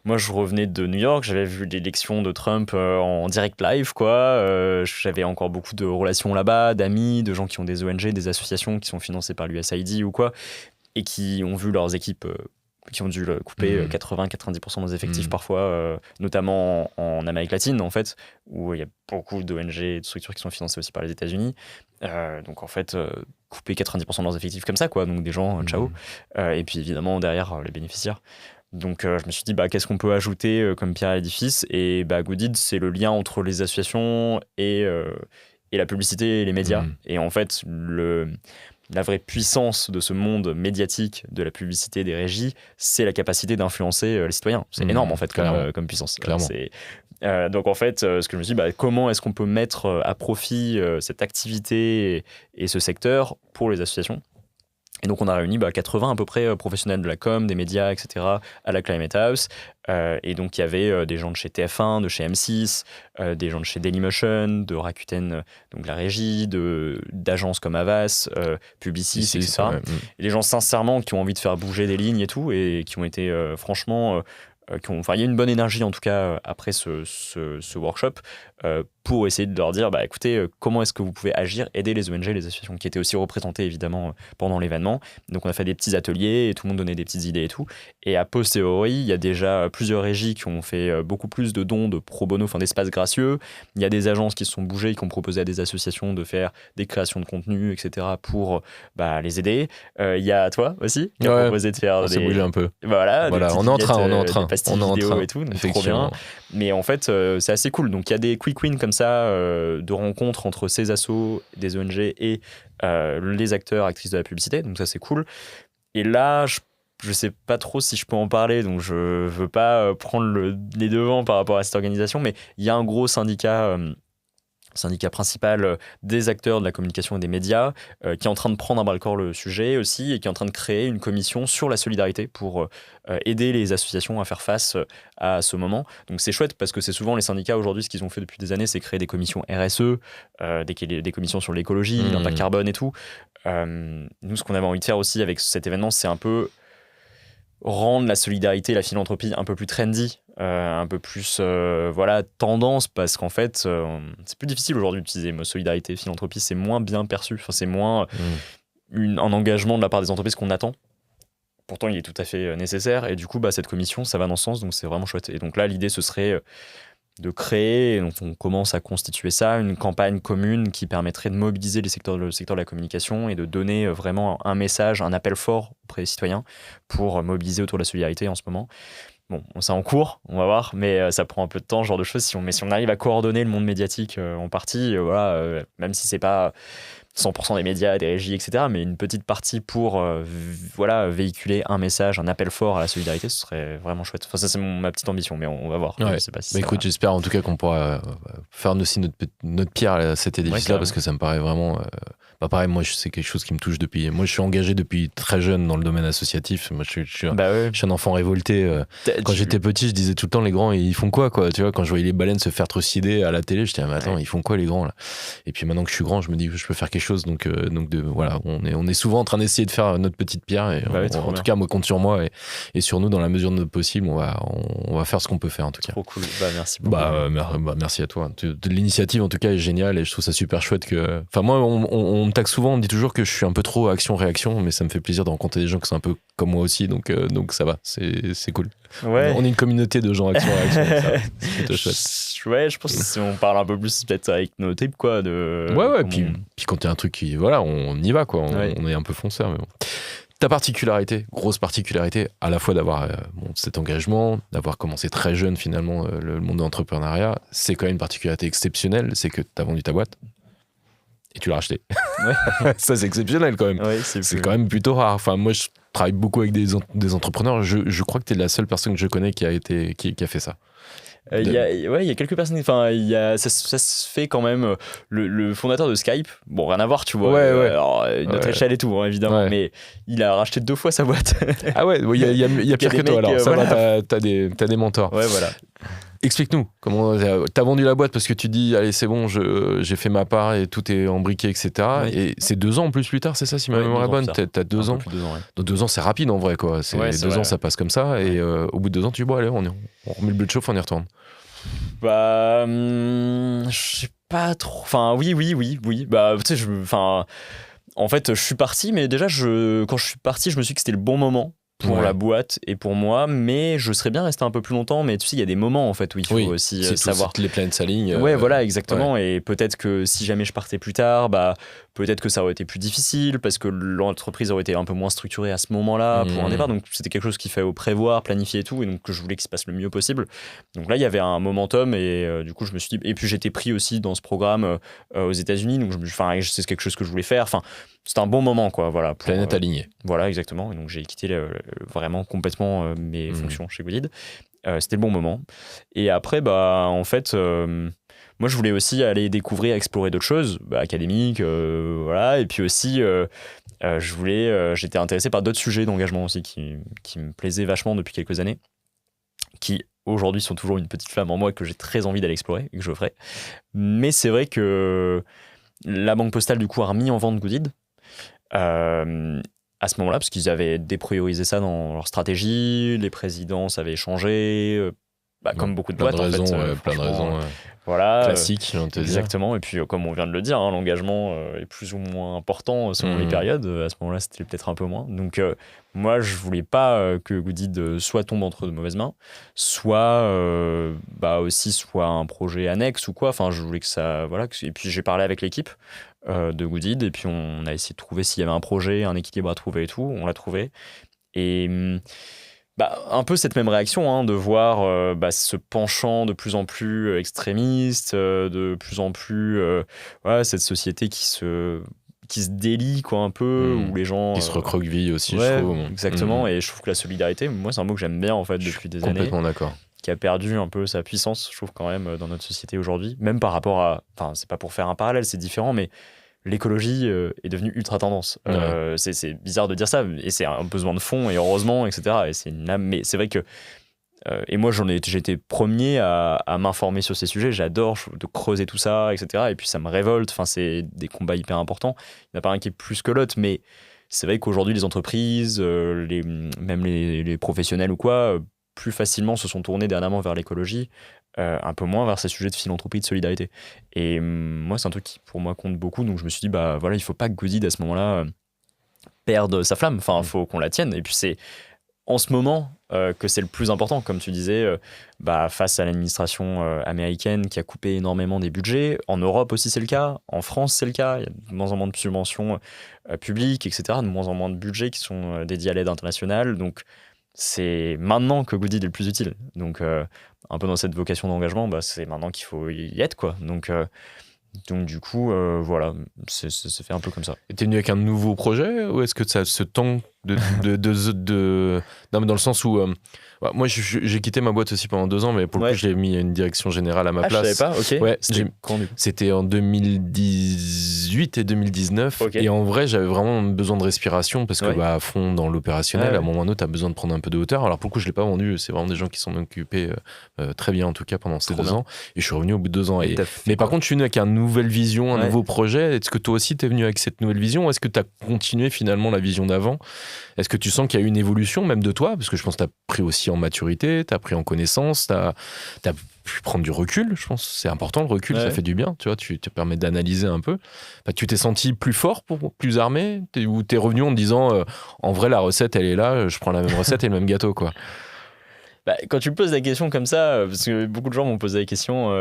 moi je revenais de New York, j'avais vu l'élection de Trump en direct live, quoi. J'avais encore beaucoup de relations là-bas, d'amis, de gens qui ont des ONG, des associations qui sont financées par l'USAID ou quoi, et qui ont vu leurs équipes qui ont dû couper 80-90% de nos effectifs parfois, notamment en Amérique latine, en fait, où il y a beaucoup d'ONG et de structures qui sont financées aussi par les États-Unis. Donc, en fait, couper 90% de leurs effectifs comme ça, quoi. Donc, des gens, ciao. Et puis, évidemment, derrière, les bénéficiaires. Donc, je me suis dit, qu'est-ce qu'on peut ajouter comme pierre à l'édifice ? Et Good Eats, c'est le lien entre les associations et la publicité et les médias. Et en fait, la vraie puissance de ce monde médiatique, de la publicité, des régies, c'est la capacité d'influencer les citoyens. C'est énorme, en fait, comme puissance. Clairement. Donc, en fait, ce que je me suis dit, comment est-ce qu'on peut mettre à profit cette activité et ce secteur pour les associations ? Et donc, on a réuni 80 à peu près professionnels de la com, des médias, etc., à la Climate House. Et donc, il y avait des gens de chez TF1, de chez M6, des gens de chez Dailymotion, de Rakuten, donc la régie, d'agences comme Havas, Publicis, etc. Et des gens, sincèrement, qui ont envie de faire bouger des lignes et tout, et qui ont été franchement... il y a une bonne énergie, en tout cas, après ce workshop, pour essayer de leur dire, écoutez, comment est-ce que vous pouvez agir, aider les ONG, les associations qui étaient aussi représentées, évidemment, pendant l'événement. Donc, on a fait des petits ateliers et tout le monde donnait des petites idées et tout. Et a posteriori, il y a déjà plusieurs régies qui ont fait beaucoup plus de dons de pro bono, d'espaces gracieux. Il y a des agences qui se sont bougées, qui ont proposé à des associations de faire des créations de contenu, etc., pour les aider. Il y a toi aussi, qui a proposé de faire des... bougé un peu. Voilà, on est en train. Des pastilles vidéo et tout, donc trop bien. Mais en fait, c'est assez cool. Donc, il y a des quick wins comme ça, de rencontres entre ces assos, des ONG et les acteurs, actrices de la publicité. Donc, ça, c'est cool. Et là, je sais pas trop si je peux en parler, donc je veux pas prendre les devants par rapport à cette organisation, mais il y a un gros syndicat principal des acteurs de la communication et des médias, qui est en train de prendre à bras-le-corps le sujet aussi, et qui est en train de créer une commission sur la solidarité pour aider les associations à faire face à ce moment. Donc c'est chouette, parce que c'est souvent les syndicats aujourd'hui, ce qu'ils ont fait depuis des années, c'est créer des commissions RSE, des commissions sur l'écologie, l'impact carbone et tout. Nous, ce qu'on avait envie de faire aussi avec cet événement, c'est un peu rendre la solidarité et la philanthropie un peu plus trendy, un peu plus tendance, parce qu'en fait c'est plus difficile aujourd'hui d'utiliser solidarité, philanthropie, c'est moins bien perçu, c'est moins un engagement de la part des entreprises qu'on attend. Pourtant il est tout à fait nécessaire, et du coup cette commission, ça va dans ce sens, donc c'est vraiment chouette. Et donc là, l'idée, ce serait de créer, donc on commence à constituer ça, une campagne commune qui permettrait de mobiliser le secteur de la communication et de donner vraiment un message, un appel fort auprès des citoyens pour mobiliser autour de la solidarité en ce moment. Bon, c'est en cours, on va voir, mais ça prend un peu de temps, ce genre de choses. Si on arrive à coordonner le monde médiatique en partie, même si c'est pas 100% des médias, des régies, etc., mais une petite partie pour véhiculer un message, un appel fort à la solidarité, ce serait vraiment chouette. Enfin, ça, c'est ma petite ambition, mais on va voir. Ouais. Je sais pas si écoute, j'espère en tout cas qu'on pourra faire aussi notre pierre à cet édifice-là, parce que ça me paraît vraiment... pareil, moi, c'est quelque chose qui me touche depuis... Moi, je suis engagé depuis très jeune dans le domaine associatif. Moi, je suis un enfant révolté. Quand j'étais petit, je disais tout le temps, les grands, ils font quoi, Tu vois, quand je voyais les baleines se faire trucider à la télé, je disais, mais attends, ils font quoi, les grands, là ? Et puis maintenant que je suis grand, je me dis que je peux faire quelque chose. Donc on est souvent en train d'essayer de faire notre petite pierre. Et en tout cas, moi, compte sur moi et sur nous, dans la mesure de notre possible, on va faire ce qu'on peut faire, en tout cas. Trop cool. Merci beaucoup. Merci à toi. L'initiative, en tout cas, est géniale, et je trouve ça super chouette que... Enfin, moi, on me taxe souvent, on me dit toujours que je suis un peu trop action-réaction, mais ça me fait plaisir de rencontrer des gens qui sont un peu comme moi aussi, donc ça va, c'est cool. Ouais. On est une communauté de gens action-réaction, c'est plutôt chouette. Ouais, je pense que si on parle un peu plus peut-être avec nos types, quoi. Puis quand il y a un truc qui... Voilà, on y va, quoi. On est un peu fonceur, mais bon. Ta particularité, grosse particularité, à la fois d'avoir cet engagement, d'avoir commencé très jeune, finalement, le monde de l'entrepreneuriat, c'est quand même une particularité exceptionnelle, c'est que tu as vendu ta boîte et tu l'as racheté. Ouais. Ça, c'est exceptionnel, quand même. Ouais, c'est quand même plutôt rare. Enfin, moi, je travaille beaucoup avec des entrepreneurs. Je crois que tu es la seule personne que je connais qui a fait ça. Il y a quelques personnes, enfin ça se fait quand même. Le fondateur de Skype, bon, rien à voir, tu vois, alors, une autre échelle et tout, hein, évidemment, mais il a racheté 2 fois sa boîte. Ah ouais, il y a pire que toi, alors ça va, t'as des mentors. Ouais, voilà. Explique-nous, comment t'as vendu la boîte parce que tu dis, allez, c'est bon, j'ai fait ma part et tout est embriqué, etc. Oui. Et c'est 2 ans en plus tard, c'est ça, si ma mémoire est bonne. T'as 2 ans. Plus 2 ans, ouais. Donc 2 ans, c'est rapide en vrai, quoi. 2 ans, ça passe comme ça. Ouais. Et au bout de 2 ans, tu dis, bon, allez, on remet le bleu de chauffe, on y retourne. Je sais pas trop. Enfin, oui. Tu sais, en fait, je suis parti, mais déjà, quand je suis parti, je me suis dit que c'était le bon moment pour Ouais. la boîte et pour moi, mais je serais bien resté un peu plus longtemps. Mais tu sais, il y a des moments en fait où il faut aussi si savoir. toutes les planètes s'alignent. Ouais, voilà, exactement. Et peut-être que si jamais je partais plus tard, bah, peut-être que ça aurait été plus difficile parce que l'entreprise aurait été un peu moins structurée à ce moment-là pour un départ. Donc, c'était quelque chose qu'il fallait prévoir, planifier et tout. Et donc, que je voulais qu'il se passe le mieux possible. Donc là, il y avait un momentum et du coup, je me suis dit. Et puis, j'étais pris aussi dans ce programme aux États-Unis. Donc, c'est quelque chose que je voulais faire. Enfin, c'était un bon moment, quoi. Voilà, Planète alignée. Voilà, exactement. Et donc, j'ai quitté vraiment complètement mes fonctions chez Goodid. C'était le bon moment. Et après, bah, en fait, moi, je voulais aussi aller découvrir, explorer d'autres choses, académiques, voilà. Et puis aussi, j'étais intéressé par d'autres sujets d'engagement aussi qui me plaisaient vachement depuis quelques années, qui aujourd'hui sont toujours une petite flamme en moi que j'ai très envie d'aller explorer et que je ferai. Mais c'est vrai que la Banque Postale, du coup, a remis en vente Goodid. À ce moment-là, parce qu'ils avaient dépriorisé ça dans leur stratégie, les présidences avaient changé, comme beaucoup de boîtes, plein de raisons, en fait. plein de raisons. Voilà, classiques, j'ai envie de te dire. exactement. Et puis, comme on vient de le dire, l'engagement est plus ou moins important selon les périodes. À ce moment-là, c'était peut-être un peu moins. Donc, moi, je voulais pas que Goodid soit tombe entre de mauvaises mains, soit aussi soit un projet annexe ou quoi. Enfin, je voulais que ça, voilà. Et puis, j'ai parlé avec l'équipe de Goodid et puis on a essayé de trouver s'il y avait un projet, un équilibre à trouver et tout. On l'a trouvé. Et un peu cette même réaction de voir ce penchant de plus en plus extrémiste, de plus en plus cette société qui se délie quoi un peu, où les gens qui se recroquevillent aussi, ouais, je trouve. Exactement. Et je trouve que la solidarité, moi, c'est un mot que j'aime bien en fait depuis des années. Complètement d'accord. Qui a perdu un peu sa puissance, je trouve quand même dans notre société aujourd'hui, même par rapport à, enfin, c'est pas pour faire un parallèle, c'est différent, mais l'écologie est devenue ultra tendance. Ouais. C'est bizarre de dire ça, et c'est un besoin de fond, et heureusement, etc. Et c'est mais c'est vrai que et moi, j'étais premier à m'informer sur ces sujets. J'adore de creuser tout ça, etc. Et puis ça me révolte. Enfin, c'est des combats hyper importants. Il n'y en a pas un qui est plus que l'autre, mais c'est vrai qu'aujourd'hui, les entreprises, même les professionnels ou quoi, plus facilement se sont tournés dernièrement vers l'écologie, un peu moins vers ces sujets de philanthropie, de solidarité. Et moi, c'est un truc qui, pour moi, compte beaucoup. Donc, je me suis dit, bah voilà, il faut pas que Goodid, à ce moment-là, perde sa flamme. Enfin, il faut qu'on la tienne. Et puis, c'est en ce moment que c'est le plus important, comme tu disais, face à l'administration américaine qui a coupé énormément des budgets. En Europe aussi, c'est le cas. En France, c'est le cas. Il y a de moins en moins de subventions publiques, etc. De moins en moins de budgets qui sont dédiés à l'aide internationale. Donc, c'est maintenant que Goodid est le plus utile. Donc, un peu dans cette vocation d'engagement, c'est maintenant qu'il faut y être, quoi. Donc du coup, voilà, c'est fait un peu comme ça. Et t'es venu avec un nouveau projet ou est-ce que ça se tend Non, mais dans le sens où moi j'ai quitté ma boîte aussi pendant 2 ans, mais pour le coup j'ai mis une direction générale à ma place. Je savais pas, ok. Ouais, c'était en 2018 et 2019. Okay. Et en vrai, j'avais vraiment besoin de respiration parce que à fond dans l'opérationnel, à un moment ou à un autre, t'as besoin de prendre un peu de hauteur. Alors pour le coup, je l'ai pas vendu. C'est vraiment des gens qui s'en occupés très bien en tout cas pendant ces 2 ans. Et je suis revenu au bout de 2 ans. Mais par contre, je suis venu avec une nouvelle vision, un nouveau projet. Est-ce que toi aussi t'es venu avec cette nouvelle vision ou est-ce que t'as continué finalement la vision d'avant? Est-ce que tu sens qu'il y a eu une évolution même de toi? Parce que je pense que tu as pris aussi en maturité, tu as pris en connaissance, tu as pu prendre du recul. Je pense que c'est important le recul, ça fait du bien. Tu vois, tu te permets d'analyser un peu. Tu t'es senti plus fort, plus armé? Ou t'es revenu en te disant en vrai, la recette, elle est là, je prends la même recette et le même gâteau, quoi. Quand tu me poses la question comme ça, parce que beaucoup de gens m'ont posé la question,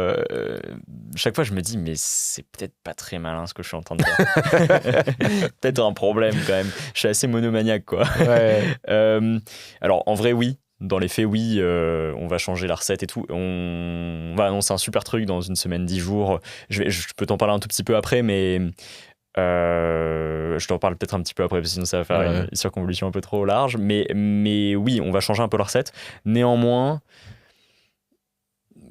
chaque fois je me dis, mais c'est peut-être pas très malin ce que je suis en train de faire. Peut-être un problème quand même. Je suis assez monomaniaque, quoi. Ouais. Alors en vrai, oui. Dans les faits, oui, on va changer la recette et tout. On va annoncer un super truc dans une semaine, 10 jours. Je peux t'en parler un tout petit peu après, mais je t'en parle peut-être un petit peu après, parce que sinon ça va faire une circonvolution un peu trop large. Mais oui, on va changer un peu la recette. Néanmoins,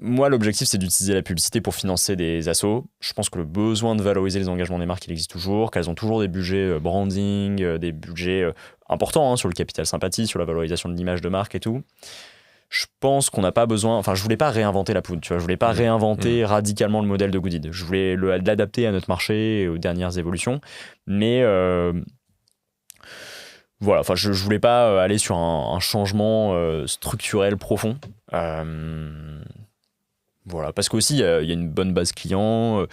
moi, l'objectif, c'est d'utiliser la publicité pour financer des assos. Je pense que le besoin de valoriser les engagements des marques, il existe toujours, qu'elles ont toujours des budgets branding, des budgets importants sur le capital sympathie, sur la valorisation de l'image de marque et tout. Je pense qu'on n'a pas besoin... Enfin, je voulais pas réinventer la poudre, tu vois. Je voulais pas réinventer radicalement le modèle de Goodid. Je voulais l'adapter à notre marché et aux dernières évolutions. Mais... voilà, enfin, je voulais pas aller sur un changement structurel profond. Voilà, parce qu'aussi, il y a une bonne base client.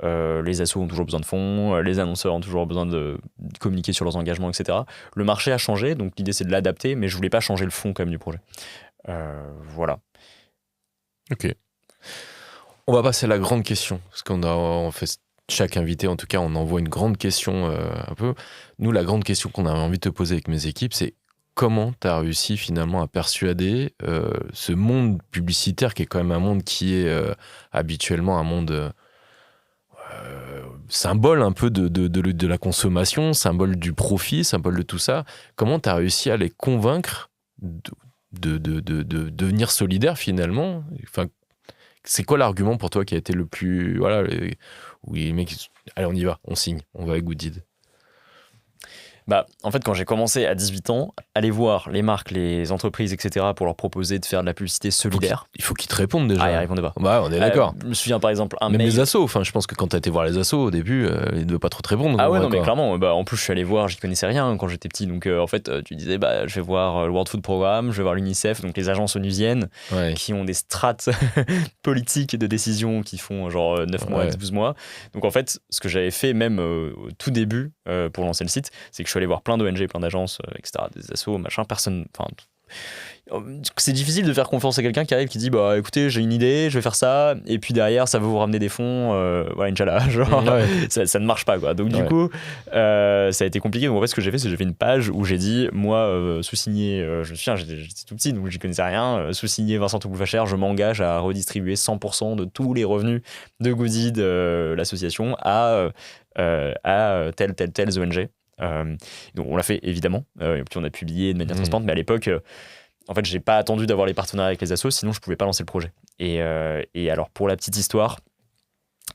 Les assos ont toujours besoin de fonds, les annonceurs ont toujours besoin de communiquer sur leurs engagements, etc. Le marché a changé, donc l'idée c'est de l'adapter, mais je voulais pas changer le fond quand même du projet. Voilà. Ok. On va passer à la grande question, parce on fait chaque invité, en tout cas, on envoie une grande question un peu. Nous, la grande question qu'on avait envie de te poser avec mes équipes, c'est comment tu as réussi finalement à persuader ce monde publicitaire qui est quand même un monde qui est habituellement un monde symbole un peu de la consommation, symbole du profit, symbole de tout ça. Comment tu as réussi à les convaincre de devenir solidaires finalement? Enfin, c'est quoi l'argument pour toi qui a été le plus... Voilà, où les mecs... Allez, on y va, on signe, on va avec Goodid. En fait, quand j'ai commencé à 18 ans, aller voir les marques, les entreprises, etc. pour leur proposer de faire de la publicité solidaire. Il faut qu'ils te répondent déjà. Ah, ils répondaient pas. Bah, on est d'accord. Je me souviens par exemple Même les assos, enfin, je pense que quand t'as été voir les assos au début, ils ne devaient pas trop te répondre. Ah ouais, non, mais clairement, en plus je suis allé voir, j'y connaissais rien quand j'étais petit. Donc en fait, tu disais, je vais voir le World Food Programme, je vais voir l'UNICEF, donc les agences onusiennes qui ont des strates politiques de décision qui font genre 9 mois, 12 mois. Donc en fait, ce que j'avais fait même au tout début pour lancer le site, c'est que je suis allé voir plein d'ONG, plein d'agences, etc., des assos, machin, personne. C'est difficile de faire confiance à quelqu'un qui arrive qui dit écoutez, j'ai une idée, je vais faire ça, et puis derrière ça va vous ramener des fonds, voilà, Inch'Allah, genre, ça ne marche pas quoi. Donc du coup ça a été compliqué. Donc en fait ce que j'ai fait, c'est que j'ai fait une page où j'ai dit moi sous-signé, je me souviens, j'étais tout petit donc j'y connaissais rien, sous-signé Vincent Touboul-Facher, je m'engage à redistribuer 100% de tous les revenus de Goodid, l'association, à telles ONG. Donc on l'a fait évidemment, et puis on a publié de manière transparente, mais à l'époque en fait j'ai pas attendu d'avoir les partenariats avec les assos, sinon je pouvais pas lancer le projet. Et alors pour la petite histoire,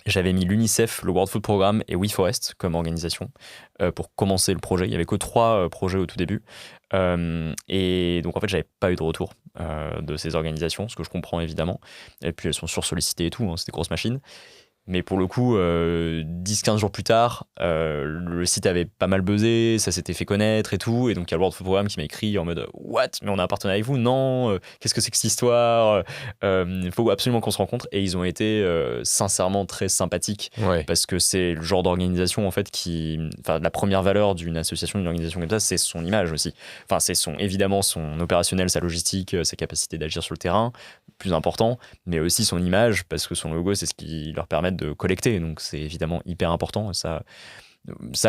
j'avais mis l'UNICEF, le World Food Programme et WeForest comme organisation pour commencer le projet. Il y avait que 3 projets au tout début, et donc en fait j'avais pas eu de retour de ces organisations, ce que je comprends évidemment, et puis elles sont sursollicitées et tout, hein, c'est des grosses machines. Mais pour le coup, 10-15 jours plus tard, le site avait pas mal buzzé, ça s'était fait connaître et tout. Et donc, il y a le World Food Programme qui m'a écrit en mode « What ? Mais on a un partenariat avec vous ? Non, qu'est-ce que c'est que cette histoire ? Il faut absolument qu'on se rencontre. » Et ils ont été sincèrement très sympathiques, parce que c'est le genre d'organisation en fait qui... Enfin, la première valeur d'une association, d'une organisation comme ça, c'est son image aussi. Enfin, c'est évidemment son opérationnel, sa logistique, sa capacité d'agir sur le terrain, plus important, mais aussi son image, parce que son logo, c'est ce qui leur permet de collecter, donc c'est évidemment hyper important. Ça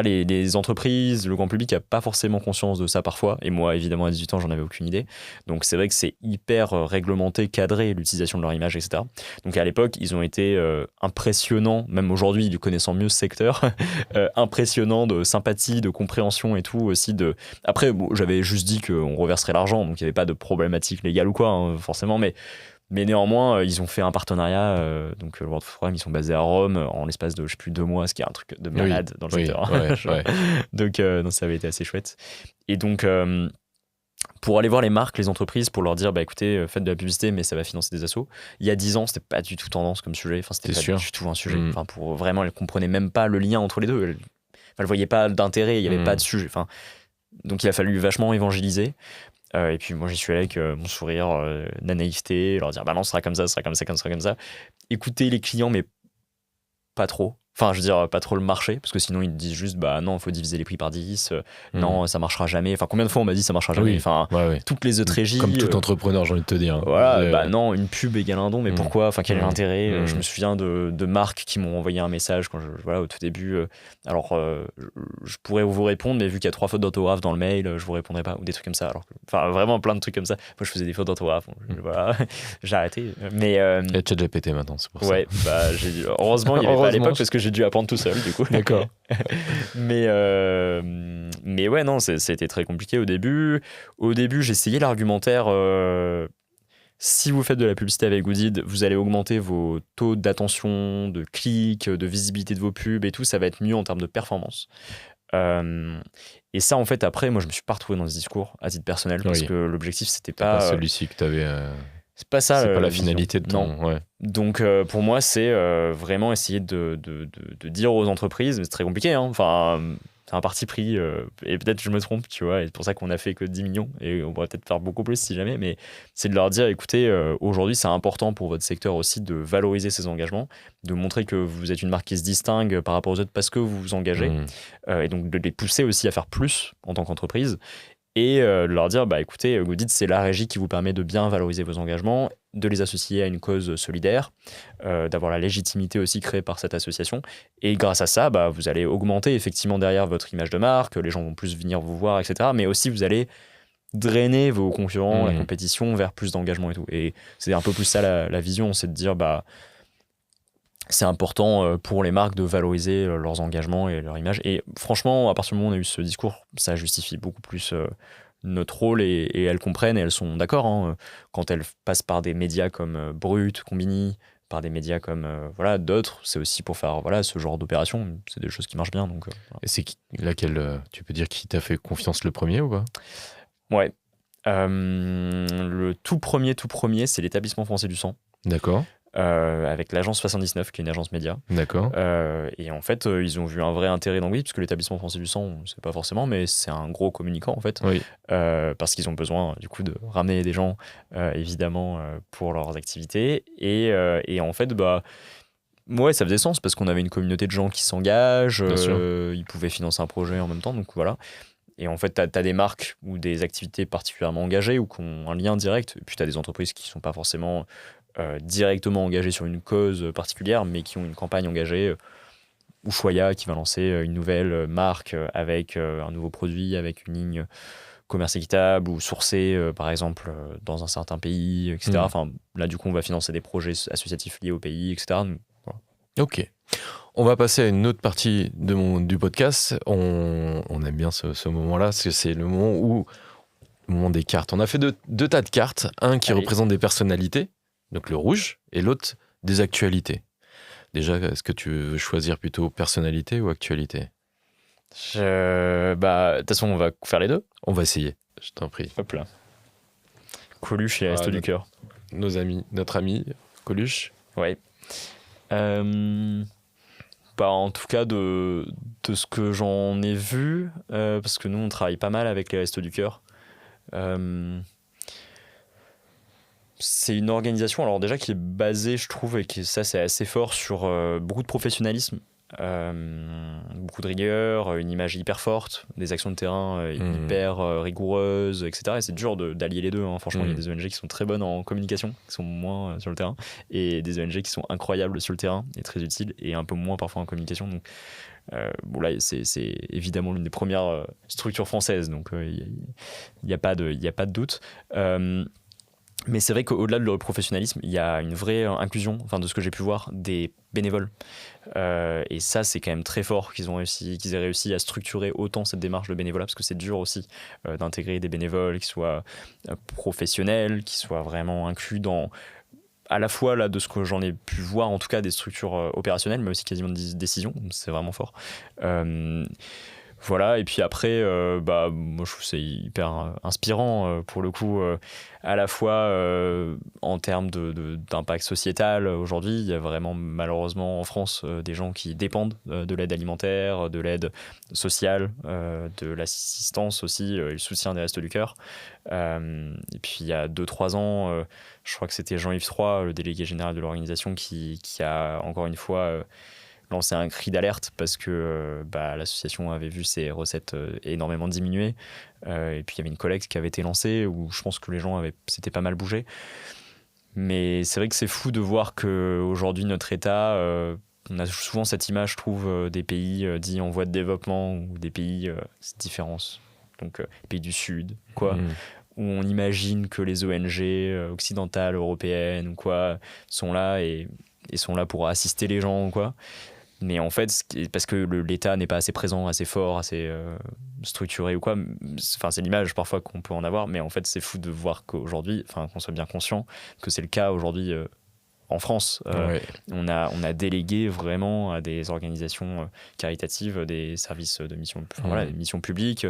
les entreprises, le grand public n'a pas forcément conscience de ça parfois, et moi évidemment à 18 ans j'en avais aucune idée, donc c'est vrai que c'est hyper réglementé, cadré l'utilisation de leur image, etc. Donc à l'époque ils ont été impressionnants, même aujourd'hui connaissant mieux ce secteur, impressionnants de sympathie, de compréhension et tout aussi. Après j'avais juste dit qu'on reverserait l'argent, donc il n'y avait pas de problématique légale ou quoi, hein, forcément, mais néanmoins, ils ont fait un partenariat. Donc, le World Food Programme, ils sont basés à Rome en l'espace de, je sais plus, 2 mois, ce qui est un truc de malade dans le secteur. Donc, ça avait été assez chouette. Et donc, pour aller voir les marques, les entreprises, pour leur dire, écoutez, faites de la publicité, mais ça va financer des assos. Il y a 10 ans, c'était pas du tout tendance comme sujet. Enfin, c'était pas du tout un sujet. Enfin, pour vraiment, elles comprenaient même pas le lien entre les deux. Elles voyaient pas d'intérêt, il y avait pas de sujet. Enfin, donc, il a fallu vachement évangéliser. Et puis moi j'y suis allé avec mon sourire, la naïveté, leur dire non, ce sera comme ça, ce sera comme ça, ce sera comme ça. Écouter les clients, mais pas trop. Enfin, je veux dire, pas trop le marché, parce que sinon ils te disent juste non, il faut diviser les prix par 10, non, ça marchera jamais. Enfin, combien de fois on m'a dit ça marchera jamais. Enfin, toutes les autres régies. Comme tout entrepreneur, j'ai envie de te dire. Voilà, non, une pub égale un don, mais pourquoi ? Enfin, quel est l'intérêt ? Je me souviens de marques qui m'ont envoyé un message au tout début. Alors, je pourrais vous répondre, mais vu qu'il y a 3 fautes d'orthographe dans le mail, je vous répondrai pas, ou des trucs comme ça. Enfin, vraiment plein de trucs comme ça. Moi, je faisais des fautes d'orthographe. Voilà, j'ai arrêté. Mais il y a ChatGPT maintenant, c'est pour ça. Heureusement, il n'y avait pas à l'époque parce que j'ai dû apprendre tout seul, du coup. D'accord. mais ouais, non, c'était très compliqué au début. Au début, j'essayais l'argumentaire. Si vous faites de la publicité avec Goodid, vous allez augmenter vos taux d'attention, de clics, de visibilité de vos pubs et tout. Ça va être mieux en termes de performance. Et ça, en fait, après, moi, je me suis pas retrouvé dans ce discours à titre personnel, parce que l'objectif, c'était pas celui-ci que tu avais. C'est pas ça. C'est pas la finalité de ton. Non. Donc, pour moi, c'est vraiment essayer de dire aux entreprises, mais c'est très compliqué, hein. Enfin, c'est un parti pris, et peut-être je me trompe, tu vois, et c'est pour ça qu'on a fait que 10 millions, et on pourrait peut-être faire beaucoup plus si jamais, mais c'est de leur dire, écoutez, aujourd'hui c'est important pour votre secteur aussi de valoriser ces engagements, de montrer que vous êtes une marque qui se distingue par rapport aux autres parce que vous vous engagez, et donc de les pousser aussi à faire plus en tant qu'entreprise, et de leur dire, bah écoutez, Goodit, c'est la régie qui vous permet de bien valoriser vos engagements, de les associer à une cause solidaire, d'avoir la légitimité aussi créée par cette association. Et grâce à ça, bah, vous allez augmenter effectivement derrière votre image de marque, les gens vont plus venir vous voir, etc. Mais aussi, vous allez drainer vos concurrents, la compétition, vers plus d'engagement et tout. Et c'est un peu plus ça la vision, c'est de dire, bah, c'est important pour les marques de valoriser leurs engagements et leur image. Et franchement, à partir du moment où on a eu ce discours, ça justifie beaucoup plus notre rôle, et elles comprennent et elles sont d'accord. Hein, quand elles passent par des médias comme Brut, Combini, par des médias comme voilà, d'autres, c'est aussi pour faire voilà, ce genre d'opération. C'est des choses qui marchent bien. Donc, voilà. Et c'est laquelle, tu peux dire qui t'a fait confiance le premier ou pas? Ouais. Le tout premier, c'est l'Établissement français du sang. D'accord. Avec l'agence 79, qui est une agence média. D'accord. Et en fait, ils ont vu un vrai intérêt dans Goodit, parce que l'Établissement français du sang, on ne sait pas forcément, mais c'est un gros communicant en fait. Oui. Parce qu'ils ont besoin du coup de ramener des gens, évidemment, pour leurs activités. Et en fait, bah, ouais, ça faisait sens, parce qu'on avait une communauté de gens qui s'engagent, ils pouvaient financer un projet en même temps, donc voilà. Et en fait, tu as des marques ou des activités particulièrement engagées ou qui ont un lien direct. Et puis, tu as des entreprises qui ne sont pas forcément directement engagées sur une cause particulière, mais qui ont une campagne engagée. Ushuaïa qui va lancer une nouvelle marque avec un nouveau produit, avec une ligne commerce équitable, ou sourcé, par exemple, dans un certain pays, etc. Enfin, là, du coup, on va financer des projets associatifs liés au pays, etc. Donc, voilà. Ok. On va passer à une autre partie du podcast. On aime bien ce moment-là, parce que c'est le moment des cartes. On a fait deux tas de cartes. Un qui représente des personnalités, donc le rouge, et l'autre des actualités. Déjà, est-ce que tu veux choisir plutôt personnalité ou actualité? Bah, de toute façon, on va faire les deux. On va essayer, je t'en prie. Hop là. Coluche et Resto du Cœur. Notre ami Coluche. Ouais. Bah, en tout cas, de ce que j'en ai vu, parce que nous, on travaille pas mal avec les Restos du Cœur. C'est une organisation, alors déjà, qui est basée, je trouve, et ça, c'est assez fort, sur beaucoup de professionnalisme, beaucoup de rigueur, une image hyper forte, des actions de terrain hyper rigoureuses, etc. Et c'est dur d'allier les deux. Hein. Franchement, il y a des ONG qui sont très bonnes en communication, qui sont moins sur le terrain, et des ONG qui sont incroyables sur le terrain et très utiles, et un peu moins parfois en communication. Donc, bon, là, c'est évidemment l'une des premières structures françaises, donc il n'y a pas de doute. Mais c'est vrai qu'au-delà de leur professionnalisme, il y a une vraie inclusion, enfin, de ce que j'ai pu voir, des bénévoles. Et ça, c'est quand même très fort qu'ils aient réussi à structurer autant cette démarche de bénévolat, parce que c'est dur aussi d'intégrer des bénévoles qui soient professionnels, qui soient vraiment inclus dans, à la fois là, de ce que j'en ai pu voir, en tout cas des structures opérationnelles, mais aussi quasiment de décision. C'est vraiment fort. Voilà, et puis après, bah, moi je trouve que c'est hyper inspirant pour le coup, à la fois en termes d'impact sociétal. Aujourd'hui, il y a vraiment malheureusement en France des gens qui dépendent de l'aide alimentaire, de l'aide sociale, de l'assistance aussi, et le soutien des Restos du Cœur. Et puis il y a 2-3 ans, je crois que c'était Jean-Yves III, le délégué général de l'organisation, qui a encore une fois lancé un cri d'alerte, parce que l'association avait vu ses recettes énormément diminuer, et puis il y avait une collecte qui avait été lancée où je pense que les gens s'étaient pas mal bougés. Mais c'est vrai que c'est fou de voir qu'aujourd'hui notre État, on a souvent cette image, je trouve, des pays dits en voie de développement, ou des pays cette différence, donc pays du Sud, quoi, où on imagine que les ONG occidentales, européennes ou quoi sont là et sont là pour assister les gens, quoi. Mais en fait, parce que l'État n'est pas assez présent, assez fort, assez structuré ou quoi, enfin, c'est l'image parfois qu'on peut en avoir, mais en fait, c'est fou de voir qu'aujourd'hui, enfin, qu'on soit bien conscient que c'est le cas aujourd'hui en France. Ouais. On a délégué vraiment à des organisations caritatives des services de mission, voilà, des missions publiques.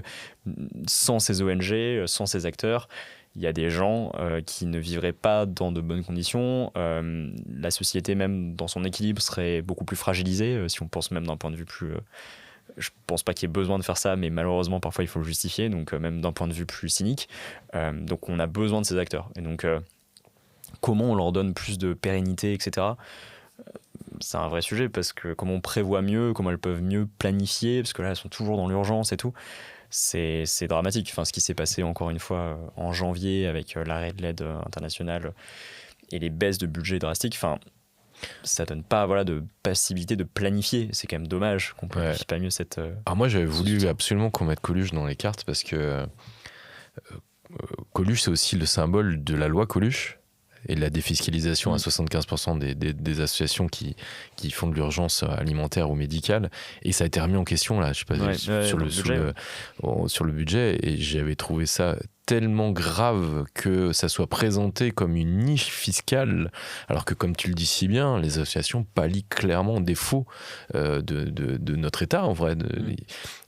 Sans ces ONG, sans ces acteurs, il y a des gens qui ne vivraient pas dans de bonnes conditions. La société, même dans son équilibre, serait beaucoup plus fragilisée, si on pense même d'un point de vue plus Je pense pas qu'il y ait besoin de faire ça, mais malheureusement parfois il faut le justifier, donc même d'un point de vue plus cynique. Donc on a besoin de ces acteurs. Et donc comment on leur donne plus de pérennité, etc. C'est un vrai sujet, parce que comment on prévoit mieux, comment elles peuvent mieux planifier, parce que là elles sont toujours dans l'urgence et tout. C'est dramatique. Enfin, ce qui s'est passé encore une fois en janvier avec l'arrêt de l'aide internationale et les baisses de budget drastiques, enfin, ça donne pas de possibilité de planifier. C'est quand même dommage qu'on planifie pas mieux cette... Alors moi j'avais voulu absolument qu'on mette Coluche dans les cartes, parce que Coluche c'est aussi le symbole de la loi Coluche et de la défiscalisation à 75% des associations qui font de l'urgence alimentaire ou médicale, et ça a été remis en question là, je sais pas, sur le budget, et j'avais trouvé ça tellement grave que ça soit présenté comme une niche fiscale, alors que, comme tu le dis si bien, les associations pallient clairement défaut de notre État, en vrai.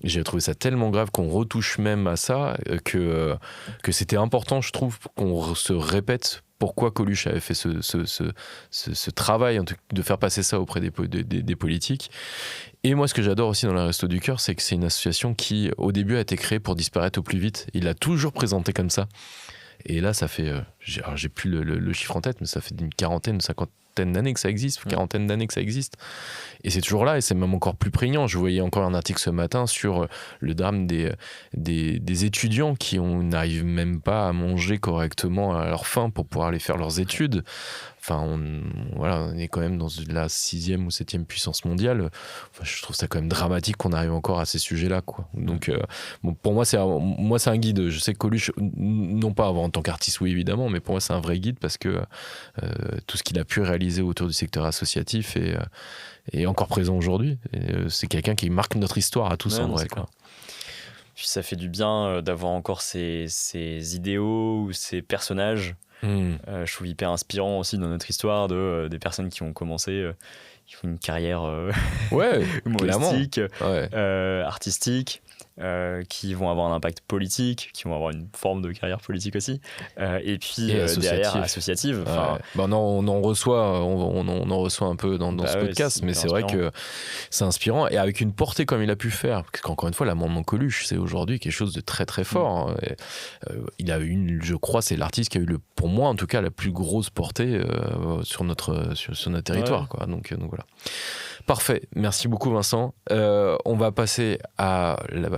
J'ai trouvé ça tellement grave qu'on retouche même à ça, que c'était important, je trouve, qu'on se répète pourquoi Coluche avait fait ce travail de faire passer ça auprès des politiques. Et moi, ce que j'adore aussi dans la Resto du Cœur, c'est que c'est une association qui, au début, a été créée pour disparaître au plus vite. Il l'a toujours présenté comme ça. Et là, ça fait... j'ai plus le chiffre en tête, mais ça fait une quarantaine d'années que ça existe, quarantaine d'années que ça existe. Et c'est toujours là, et c'est même encore plus prégnant. Je voyais encore un article ce matin sur le drame des étudiants qui n'arrivent même pas à manger correctement à leur faim pour pouvoir aller faire leurs études. Enfin, on est quand même dans la 6e ou 7e puissance mondiale. Enfin, je trouve ça quand même dramatique qu'on arrive encore à ces sujets-là, quoi. Donc, pour moi, c'est un guide. Je sais que Coluche, non pas en tant qu'artiste, oui, évidemment, mais pour moi, c'est un vrai guide, parce que tout ce qu'il a pu réaliser autour du secteur associatif est encore présent aujourd'hui. C'est quelqu'un qui marque notre histoire à tous, en vrai, quoi. Puis ça fait du bien d'avoir encore ces idéaux ou ces personnages. Je trouve hyper inspirant aussi dans notre histoire des personnes qui ont commencé, qui font une carrière humoristique, artistique, qui vont avoir un impact politique, qui vont avoir une forme de carrière politique aussi, et puis derrière associative. On en reçoit un peu dans ce podcast, mais c'est vrai que c'est inspirant, et avec une portée comme il a pu faire, parce qu'encore une fois, l'amendement Coluche, c'est aujourd'hui quelque chose de très très fort. Il a je crois, c'est l'artiste qui a eu pour moi en tout cas la plus grosse portée sur notre territoire, quoi. Donc voilà. Parfait, merci beaucoup Vincent. On va passer à la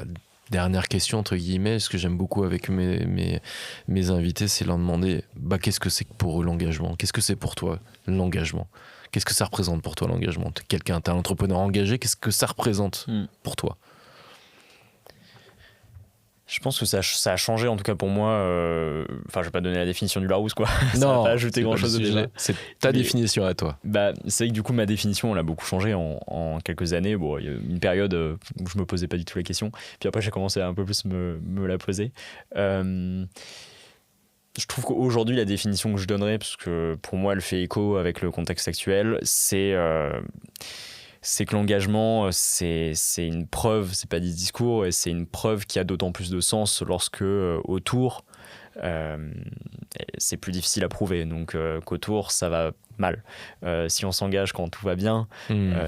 dernière question entre guillemets. Ce que j'aime beaucoup avec mes invités, c'est leur demander qu'est-ce que c'est pour eux l'engagement, qu'est-ce que c'est pour toi l'engagement, qu'est-ce que ça représente pour toi l'engagement. T'es un entrepreneur engagé, qu'est-ce que ça représente pour toi? Je pense que ça a changé, en tout cas pour moi. Enfin, je vais pas donner la définition du Larousse, quoi. Non, ça va pas ajouter grand-chose déjà. C'est ta définition à toi. C'est vrai que du coup, ma définition, elle a beaucoup changé en quelques années. Bon, il y a eu une période où je me posais pas du tout la question. Puis après, j'ai commencé à un peu plus me la poser. Je trouve qu'aujourd'hui, la définition que je donnerais, parce que pour moi, elle fait écho avec le contexte actuel, c'est que l'engagement, c'est une preuve, c'est pas des discours, et c'est une preuve qui a d'autant plus de sens lorsque autour, c'est plus difficile à prouver. Donc qu'autour, ça va mal. Si on s'engage quand tout va bien,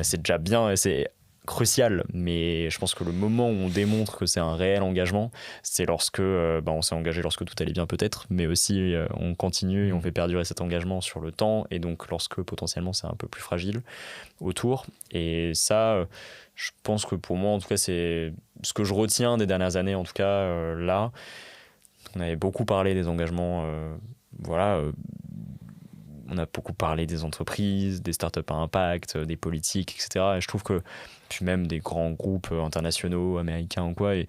c'est déjà bien et c'est crucial, mais je pense que le moment où on démontre que c'est un réel engagement, c'est lorsque on s'est engagé lorsque tout allait bien peut-être, mais aussi on continue et on fait perdurer cet engagement sur le temps, et donc lorsque potentiellement c'est un peu plus fragile autour. Et ça, je pense que pour moi en tout cas, c'est ce que je retiens des dernières années, en tout cas là. On avait beaucoup parlé des engagements, on a beaucoup parlé des entreprises, des startups à impact, des politiques, etc. Et je trouve que, puis même des grands groupes internationaux, américains ou quoi, et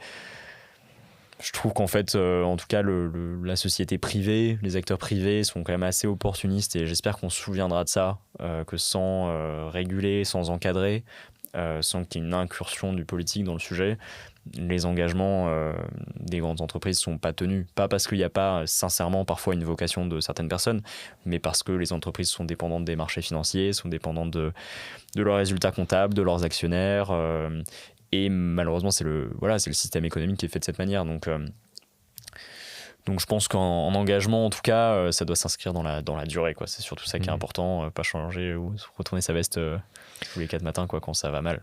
je trouve qu'en fait, en tout cas, la société privée, les acteurs privés sont quand même assez opportunistes, et j'espère qu'on se souviendra de ça, que sans réguler, sans encadrer, sans qu'il y ait une incursion du politique dans le sujet, les engagements des grandes entreprises ne sont pas tenus. Pas parce qu'il n'y a pas sincèrement parfois une vocation de certaines personnes, mais parce que les entreprises sont dépendantes des marchés financiers, sont dépendantes de leurs résultats comptables, de leurs actionnaires, et malheureusement c'est le système économique qui est fait de cette manière. Donc je pense qu'en engagement, en tout cas, ça doit s'inscrire dans la durée, quoi. C'est surtout ça qui est important, pas changer ou retourner sa veste tous les 4 matins, quoi, quand ça va mal.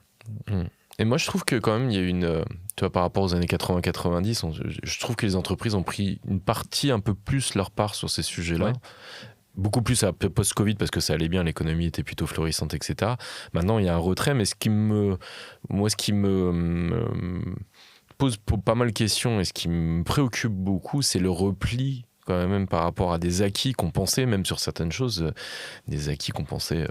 Et moi, je trouve que quand même, il y a une... tu vois, par rapport aux années 80-90, je trouve que les entreprises ont pris une partie un peu plus leur part sur ces sujets-là. Ouais. Beaucoup plus post-Covid parce que ça allait bien, l'économie était plutôt florissante, etc. Maintenant, il y a un retrait, mais ce qui me pose pas mal de questions et ce qui me préoccupe beaucoup, c'est le repli quand même par rapport à des acquis qu'on pensait, même sur certaines choses, des acquis qu'on pensait...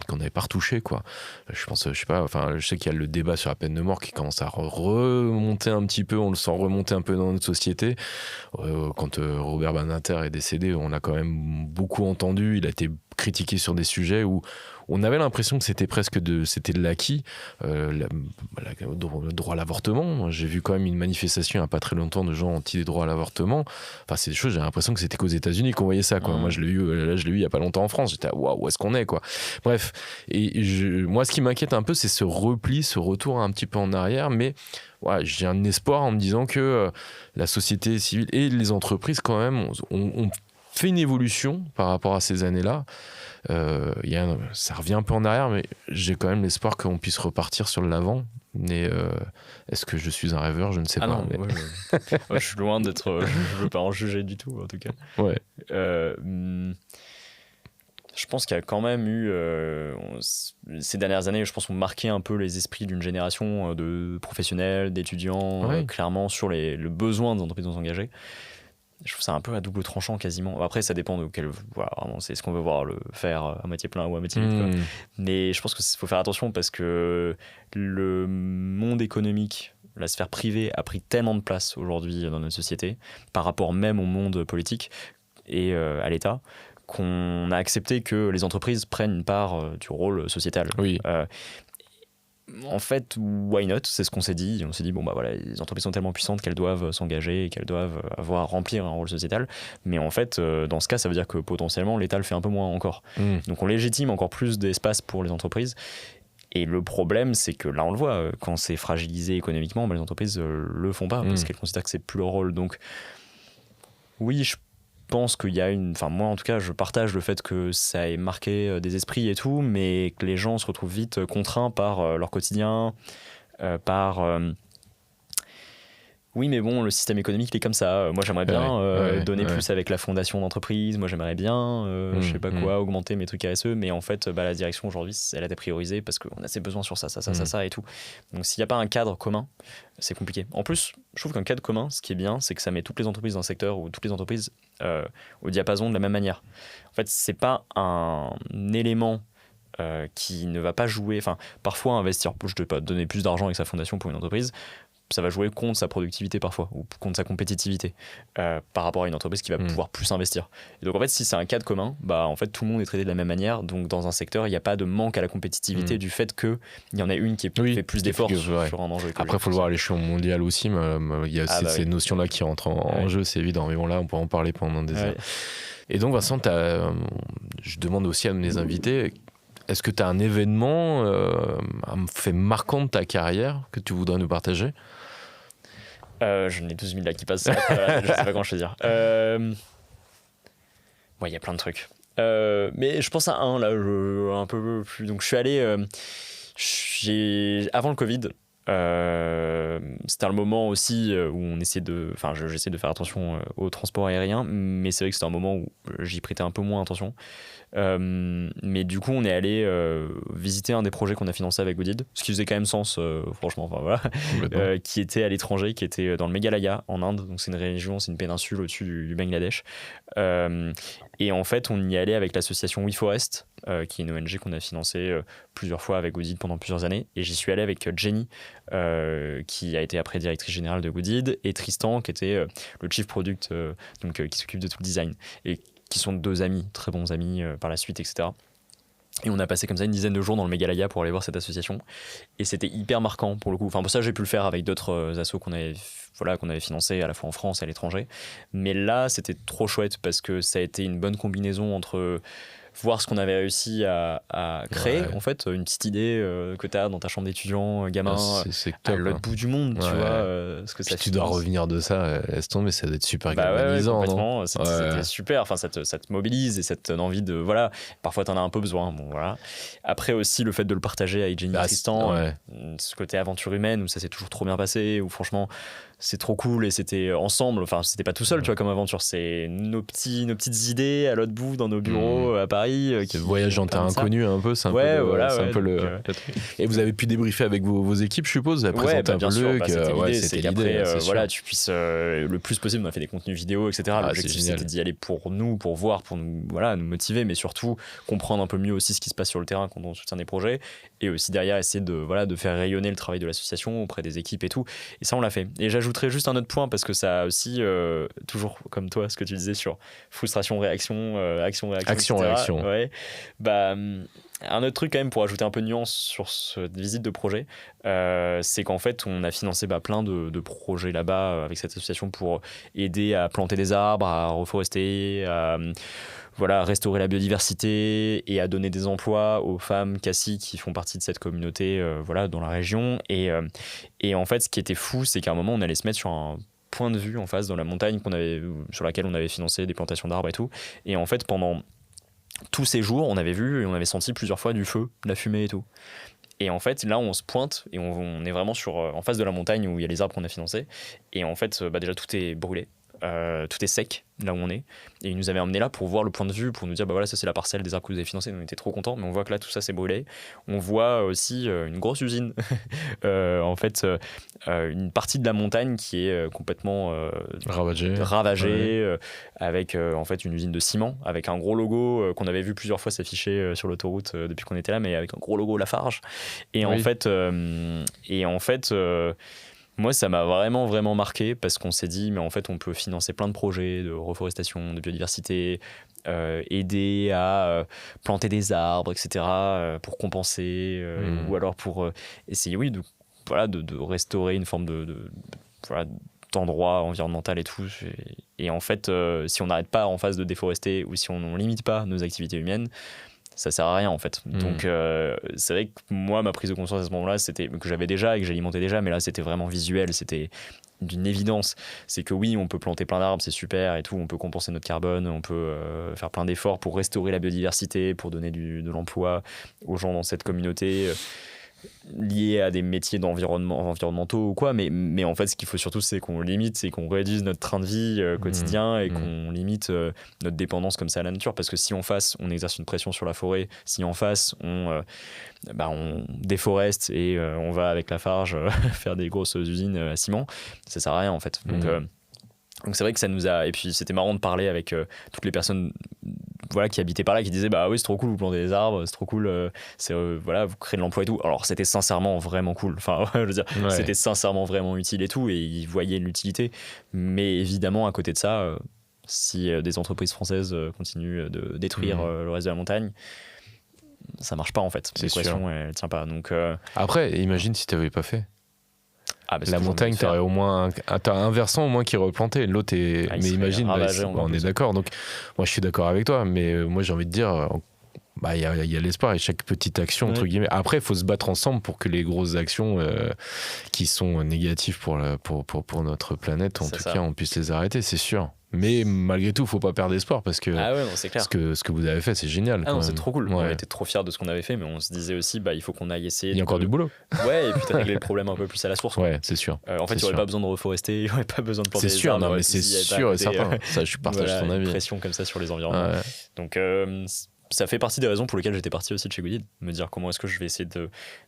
qu'on n'avait pas retouché, quoi. Je pense, je sais pas, enfin, je sais qu'il y a le débat sur la peine de mort qui commence à remonter un petit peu, on le sent remonter un peu dans notre société. Quand Robert Badinter est décédé, on l'a quand même beaucoup entendu, il a été critiqué sur des sujets où on avait l'impression que c'était presque de l'acquis, le droit à l'avortement. J'ai vu quand même une manifestation il n'y a pas très longtemps de gens anti des droits à l'avortement. Enfin, c'est des choses, j'ai l'impression que c'était qu'aux États-Unis qu'on voyait ça, quoi. Moi, je l'ai eu il n'y a pas longtemps en France. J'étais waouh, où est-ce qu'on est, quoi. Bref, moi, ce qui m'inquiète un peu, c'est ce repli, ce retour un petit peu en arrière, mais ouais, j'ai un espoir en me disant que la société civile et les entreprises, quand même, ont fait une évolution par rapport à ces années-là. Ça revient un peu en arrière, mais j'ai quand même l'espoir qu'on puisse repartir sur l'avant. Mais est-ce que je suis un rêveur? Je ne sais pas. Non, mais... moi, je suis loin d'être... je ne veux pas en juger du tout, en tout cas. Ouais. Je pense qu'il y a quand même eu... ces dernières années, je pense qu'on marqué un peu les esprits d'une génération de professionnels, d'étudiants, ouais. Clairement, sur le besoin des entreprises engagées. Je trouve ça un peu à double tranchant quasiment. Après, ça dépend de quel... Voilà, vraiment, c'est ce qu'on veut voir le faire à moitié plein ou à moitié vide. Quoi. Mais je pense qu'il faut faire attention parce que le monde économique, la sphère privée a pris tellement de place aujourd'hui dans notre société par rapport même au monde politique et à l'État qu'on a accepté que les entreprises prennent une part du rôle sociétal. Oui. En fait, why not? C'est ce qu'on s'est dit. On s'est dit, bon, bah voilà, les entreprises sont tellement puissantes qu'elles doivent s'engager, qu'elles doivent remplir un rôle sociétal. Mais en fait, dans ce cas, ça veut dire que potentiellement, l'État le fait un peu moins encore. Donc on légitime encore plus d'espace pour les entreprises. Et le problème, c'est que là, on le voit, quand c'est fragilisé économiquement, bah, les entreprises le font pas parce qu'elles considèrent que c'est plus leur rôle. Donc, oui, je pense qu'il y a enfin moi en tout cas je partage le fait que ça ait marqué des esprits et tout, mais que les gens se retrouvent vite contraints par leur quotidien, par oui mais bon le système économique il est comme ça, moi j'aimerais bien donner plus avec la fondation d'entreprise, moi j'aimerais bien je sais pas quoi, augmenter mes trucs RSE, mais en fait la direction aujourd'hui elle a été priorisée parce qu'on a ses besoins sur ça et tout. Donc s'il n'y a pas un cadre commun, c'est compliqué. En plus je trouve qu'un cadre commun, ce qui est bien, c'est que ça met toutes les entreprises dans le secteur ou toutes les entreprises au diapason de la même manière. En fait, c'est pas un élément qui ne va pas jouer. Enfin, parfois, investir, je ne vais pas donner plus d'argent avec sa fondation pour une entreprise, ça va jouer contre sa productivité parfois ou contre sa compétitivité par rapport à une entreprise qui va pouvoir plus investir. Et donc en fait, si c'est un cadre commun, bah en fait tout le monde est traité de la même manière. Donc dans un secteur, il n'y a pas de manque à la compétitivité du fait qu'il y en a une qui fait plus d'efforts sur un enjeu écologique. Après, il faut le voir à l'échelon mondial aussi. Il y a ces notions-là qui rentrent en jeu, c'est évident. Mais bon, là, on peut en parler pendant des heures. Et donc Vincent, je demande aussi à mes invités, est-ce que tu as un événement, un fait marquant de ta carrière que tu voudrais nous partager? J'en ai 12 000 là qui passent. Je sais pas comment je vais dire. Ouais, il y a plein de trucs. Mais je pense à un, là, un peu plus. Donc, je suis allé. Avant le Covid, c'était un moment aussi où on essayait de. Enfin, j'essaie de faire attention au transport aérien, mais c'est vrai que c'était un moment où j'y prêtais un peu moins attention. Mais du coup on est allé visiter un des projets qu'on a financé avec Goodid, ce qui faisait quand même sens franchement, enfin voilà, qui était à l'étranger, qui était dans le Meghalaya en Inde. Donc c'est une région, c'est une péninsule au-dessus du Bangladesh, et en fait on y allait avec l'association WeForest, qui est une ONG qu'on a financée plusieurs fois avec Goodid pendant plusieurs années, et j'y suis allé avec Jenny, qui a été après directrice générale de Goodid, et Tristan qui était le chief product, donc qui s'occupe de tout le design, et qui sont deux amis, très bons amis par la suite, etc. Et on a passé comme ça une dizaine de jours dans le Meghalaya pour aller voir cette association. Et c'était hyper marquant pour le coup. Enfin, pour ça, j'ai pu le faire avec d'autres assos qu'on avait financés à la fois en France et à l'étranger. Mais là, c'était trop chouette parce que ça a été une bonne combinaison entre voir ce qu'on avait réussi à créer, Ouais. en fait, une petite idée que tu as dans ta chambre d'étudiant, gamin, C'est à top. l'autre bout du monde, tu Ouais. vois, ce que Puis ça tu dois finance. revenir de ça, laisse tomber, ça doit être super Bah ouais, galvanisant, non? complètement. C'était Ouais. super. Enfin, ça te mobilise et ça te donne envie de. Voilà. Parfois, t'en as un peu besoin. Bon, voilà. Après aussi, le fait de le partager avec Jenny Ah, Tristan, ouais. ce côté aventure humaine où ça s'est toujours trop bien passé, où franchement, c'est trop cool et c'était ensemble. Enfin, c'était pas tout seul, tu vois, comme aventure. C'est nos petites idées à l'autre bout dans nos bureaux à Paris. C'est le voyage en terrain permettent ça. inconnu un peu, c'est un Ouais, peu le, voilà, c'est un ouais, peu le, donc, le truc. Et vous avez pu débriefer avec vos équipes, je suppose, vous avez présenté bah, un peu bien le sûr, truc, c'était l'idée, ouais, c'est c'était qu'après l'idée, c'est voilà, sûr. tu puisses le plus possible, on a fait des contenus vidéo, etc. Ah, L'objectif c'est génial. c'était d'y aller pour nous, pour voir, pour nous, voilà, nous motiver, mais surtout comprendre un peu mieux aussi ce qui se passe sur le terrain quand on soutient des projets, et aussi derrière essayer de faire rayonner le travail de l'association auprès des équipes et tout. Et ça on l'a fait. Et j'ajouterais juste un autre point parce que ça a aussi toujours comme toi ce que tu disais sur frustration, réaction, action, Action, etc. réaction. Ouais. Bah un autre truc quand même pour ajouter un peu de nuance sur cette visite de projet, c'est qu'en fait on a financé plein de projets là-bas avec cette association pour aider à planter des arbres, à reforester, à restaurer la biodiversité et à donner des emplois aux femmes Cassis qui font partie de cette communauté dans la région. Et en fait ce qui était fou, c'est qu'à un moment on allait se mettre sur un point de vue en face dans la montagne sur laquelle on avait financé des plantations d'arbres et tout. Et en fait pendant tous ces jours, on avait vu et on avait senti plusieurs fois du feu, de la fumée et tout. Et en fait, là, on se pointe et on est vraiment en face de la montagne où il y a les arbres qu'on a financés. Et en fait, déjà, tout est brûlé. Tout est sec là où on est, et ils nous avaient emmené là pour voir le point de vue, pour nous dire voilà, ça c'est la parcelle des arbres que vous avez financés. On était trop contents, mais on voit que là tout ça s'est brûlé. On voit aussi une grosse usine en fait une partie de la montagne qui est complètement ravagée avec en fait une usine de ciment avec un gros logo qu'on avait vu plusieurs fois s'afficher sur l'autoroute depuis qu'on était là, mais avec un gros logo Lafarge. Et en fait moi, ça m'a vraiment marqué parce qu'on s'est dit, mais en fait, on peut financer plein de projets de reforestation, de biodiversité, aider à planter des arbres, etc., pour compenser, ou alors pour essayer, de restaurer une forme d'endroit environnemental et tout. Et en fait, si on n'arrête pas en phase de déforester ou si on ne limite pas nos activités humaines, ça sert à rien en fait. Donc c'est vrai que moi ma prise de conscience à ce moment-là, c'était que j'avais déjà et que j'alimentais déjà, mais là c'était vraiment visuel, c'était d'une évidence. C'est que oui, on peut planter plein d'arbres, c'est super et tout, on peut compenser notre carbone, on peut faire plein d'efforts pour restaurer la biodiversité, pour donner de l'emploi aux gens dans cette communauté liés à des métiers environnementaux ou quoi, mais en fait ce qu'il faut surtout c'est qu'on limite, c'est qu'on réduise notre train de vie quotidien et qu'on limite notre dépendance comme ça à la nature, parce que si en face on exerce une pression sur la forêt, si en face on déforeste et on va avec Lafarge faire des grosses usines à ciment, ça sert à rien en fait. Donc c'est vrai que ça nous a... Et puis c'était marrant de parler avec toutes les personnes qui habitaient par là, qui disaient bah oui c'est trop cool, vous plantez des arbres, c'est trop cool, vous créez de l'emploi et tout. Alors c'était sincèrement vraiment cool, enfin je veux dire, c'était sincèrement vraiment utile et tout, et ils voyaient l'utilité. Mais évidemment à côté de ça, si des entreprises françaises continuent de détruire le reste de la montagne, ça marche pas en fait, l'équation elle tient pas. Donc après imagine si t'avais pas fait la montagne, t'aurais au moins t'as un versant au moins qui est replanté, l'autre est mais imagine on est d'accord. Donc moi je suis d'accord avec toi, mais moi j'ai envie de dire il y a l'espoir et chaque petite action entre guillemets. Après il faut se battre ensemble pour que les grosses actions qui sont négatives pour notre planète en tout cas on puisse les arrêter, c'est sûr. Mais malgré tout, faut pas perdre espoir parce que c'est clair. Ce que vous avez fait, c'est génial. C'est trop cool. On était trop fiers de ce qu'on avait fait, mais on se disait aussi, il faut qu'on aille essayer. Il y a encore du boulot. Ouais, et puis de régler le problème un peu plus à la source. Ouais, c'est sûr. En fait, il n'y aurait pas besoin de reforester, il n'y aurait pas besoin de planter des arbres. C'est sûr, non, mais c'est sûr et certain. Ça, je partage ton avis. Une pression comme ça sur les environnements. Ouais. Donc, ça fait partie des raisons pour lesquelles j'étais parti aussi de chez Goodid, me dire comment est-ce que je vais essayer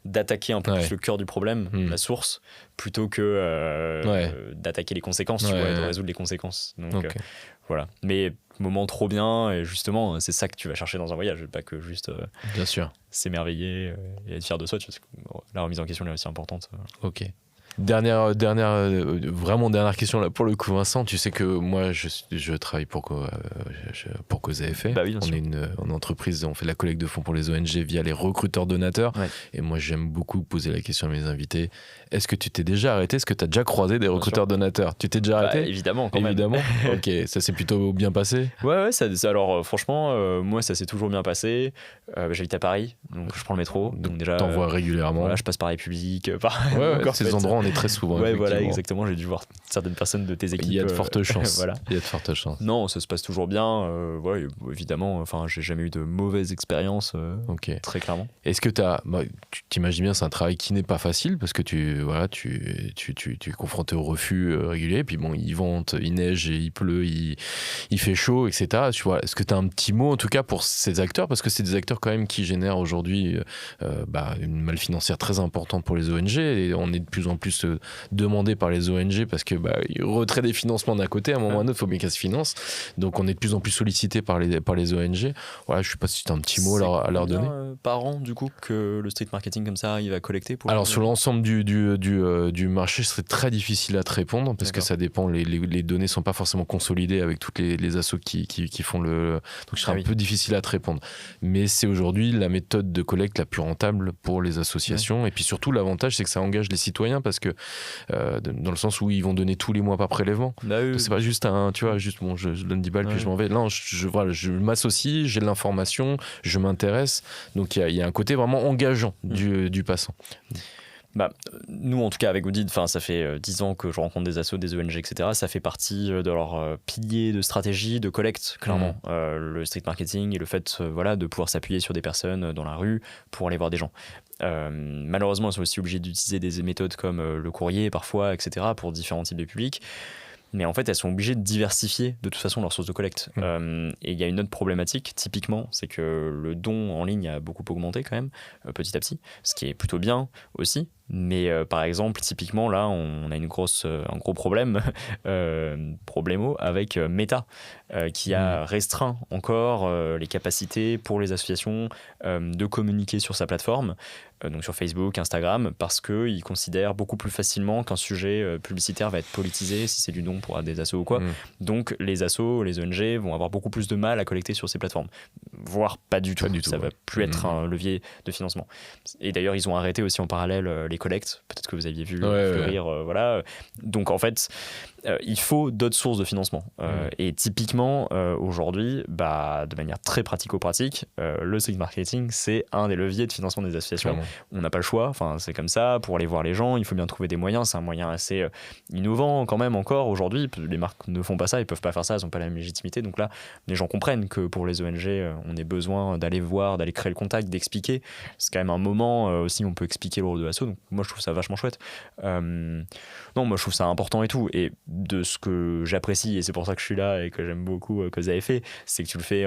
d'attaquer un peu plus le cœur du problème, la source, plutôt que d'attaquer les conséquences, tu vois, et de résoudre les conséquences. Donc voilà. Mais moment trop bien, et justement, c'est ça que tu vas chercher dans un voyage, pas que juste bien sûr, s'émerveiller et être fier de soi. Tu vois, la remise en question est aussi importante. Ok. Vraiment dernière question là pour le coup, Vincent. Tu sais que moi je travaille pour Cause à effet. Bah oui, bien sûr. On est une entreprise, on fait de la collecte de fonds pour les ONG via les recruteurs donateurs. Ouais. Et moi j'aime beaucoup poser la question à mes invités. Est-ce que tu t'es déjà arrêté? Est-ce que tu as déjà croisé des recruteurs donateurs? Tu t'es déjà arrêté? Évidemment, quand même. Évidemment. Ok, ça s'est plutôt bien passé? Ouais, alors franchement, moi ça s'est toujours bien passé. J'habite à Paris, donc je prends le métro. Donc déjà, t'en vois régulièrement. Voilà, je passe par République, ces endroits, on est très souvent. Ouais, voilà, exactement. J'ai dû voir certaines personnes de tes équipes. Il y a de fortes chances. Voilà. Il y a de fortes chances. Non, ça se passe toujours bien. Ouais, évidemment. Enfin, j'ai jamais eu de mauvaise expérience. Très clairement. Est-ce que tu t'imagines bien, c'est un travail qui n'est pas facile parce que tu es confronté au refus régulier. Puis bon, il vente, il neige, et il pleut, il fait chaud, etc. Tu vois, est-ce que tu as un petit mot en tout cas pour ces acteurs, parce que c'est des acteurs quand même qui génèrent aujourd'hui une malle financière très importante pour les ONG, et on est de plus en plus demandé par les ONG parce que retrait des financements d'un côté, à un moment ou à un autre, il faut bien qu'elles se financent. Donc on est de plus en plus sollicité par les ONG. Voilà, je sais pas si tu as un petit mot à leur donner. Par an, du coup, que le street marketing comme ça arrive à collecter Alors sur l'ensemble du marché, ce serait très difficile à te répondre parce que ça dépend. Les données sont pas forcément consolidées avec toutes les assos qui font le. Donc ce serait un peu difficile à te répondre. Mais c'est aujourd'hui la méthode de collecte la plus rentable pour les associations. Ouais. Et puis surtout, l'avantage, c'est que ça engage les citoyens parce que dans le sens où ils vont donner tous les mois par prélèvement. C'est pas juste je donne 10 balles puis je m'en vais. Là, je m'associe, j'ai de l'information, je m'intéresse. Donc il y a un côté vraiment engageant du passant. Nous, en tout cas, avec Goodid, ça fait 10 ans que je rencontre des assos, des ONG, etc. Ça fait partie de leur pilier de stratégie, de collecte, clairement. Le street marketing et le fait de pouvoir s'appuyer sur des personnes dans la rue pour aller voir des gens. Malheureusement, ils sont aussi obligés d'utiliser des méthodes comme le courrier, parfois, etc., pour différents types de publics. Mais en fait, elles sont obligées de diversifier de toute façon leurs sources de collecte. Et il y a une autre problématique, typiquement, c'est que le don en ligne a beaucoup augmenté quand même, petit à petit, ce qui est plutôt bien aussi. Mais par exemple, typiquement, là, on a un gros problème, problémo avec Meta, qui a restreint encore les capacités pour les associations de communiquer sur sa plateforme, donc sur Facebook, Instagram, parce qu'ils considèrent beaucoup plus facilement qu'un sujet publicitaire va être politisé si c'est du don pour des assos ou quoi. Donc les assos, les ONG vont avoir beaucoup plus de mal à collecter sur ces plateformes, voire pas du tout. Ça va plus être un levier de financement. Et d'ailleurs, ils ont arrêté aussi en parallèle les collectes, peut-être que vous aviez vu fleurir, voilà. Donc en fait, il faut d'autres sources de financement. Et typiquement, aujourd'hui, de manière très pratico-pratique, le street marketing, c'est un des leviers de financement des associations. Clairement. On n'a pas le choix, c'est comme ça. Pour aller voir les gens, il faut bien trouver des moyens. C'est un moyen assez innovant quand même encore aujourd'hui. Les marques ne font pas ça, ils peuvent pas faire ça, elles n'ont pas la même légitimité. Donc là, les gens comprennent que pour les ONG, on ait besoin d'aller voir, d'aller créer le contact, d'expliquer. C'est quand même un moment aussi où on peut expliquer le rôle de l'asso. Donc moi, je trouve ça vachement chouette. Non, moi, je trouve ça important et tout. Et de ce que j'apprécie, et c'est pour ça que je suis là et que j'aime beaucoup Cause à effet, c'est que tu le fais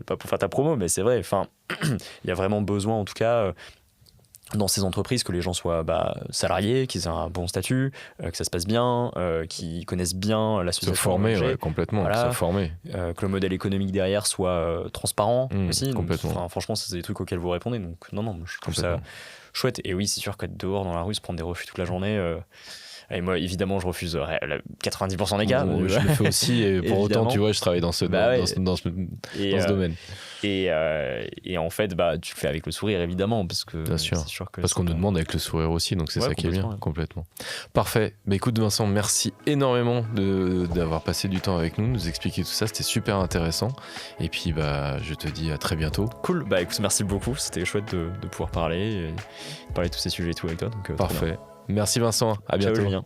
pas pour faire ta promo, mais c'est vrai, il y a vraiment besoin en tout cas dans ces entreprises que les gens soient salariés, qu'ils aient un bon statut, que ça se passe bien, qu'ils connaissent bien l'association. Se former, complètement, se former. Que le modèle économique derrière soit transparent aussi. Complètement. Donc, franchement, c'est des trucs auxquels vous répondez. Donc non, je trouve ça chouette. Et oui, c'est sûr qu'être dehors dans la rue, se prendre des refus toute la journée... Et moi, évidemment, je refuse 90% des cas. Je le fais aussi, et pour autant, tu vois, je travaille dans ce domaine. Et en fait, tu le fais avec le sourire, évidemment, parce que bien sûr. C'est sûr que parce qu'on nous demande avec le sourire aussi, donc c'est ça qui est bien, complètement. Parfait. Écoute, Vincent, merci énormément d'avoir passé du temps avec nous expliquer tout ça, c'était super intéressant. Et puis, je te dis à très bientôt. Cool. Écoute, merci beaucoup. C'était chouette de pouvoir parler de tous ces sujets et tout avec toi. Donc, parfait. Merci Vincent, à bientôt. Ciao, Julien.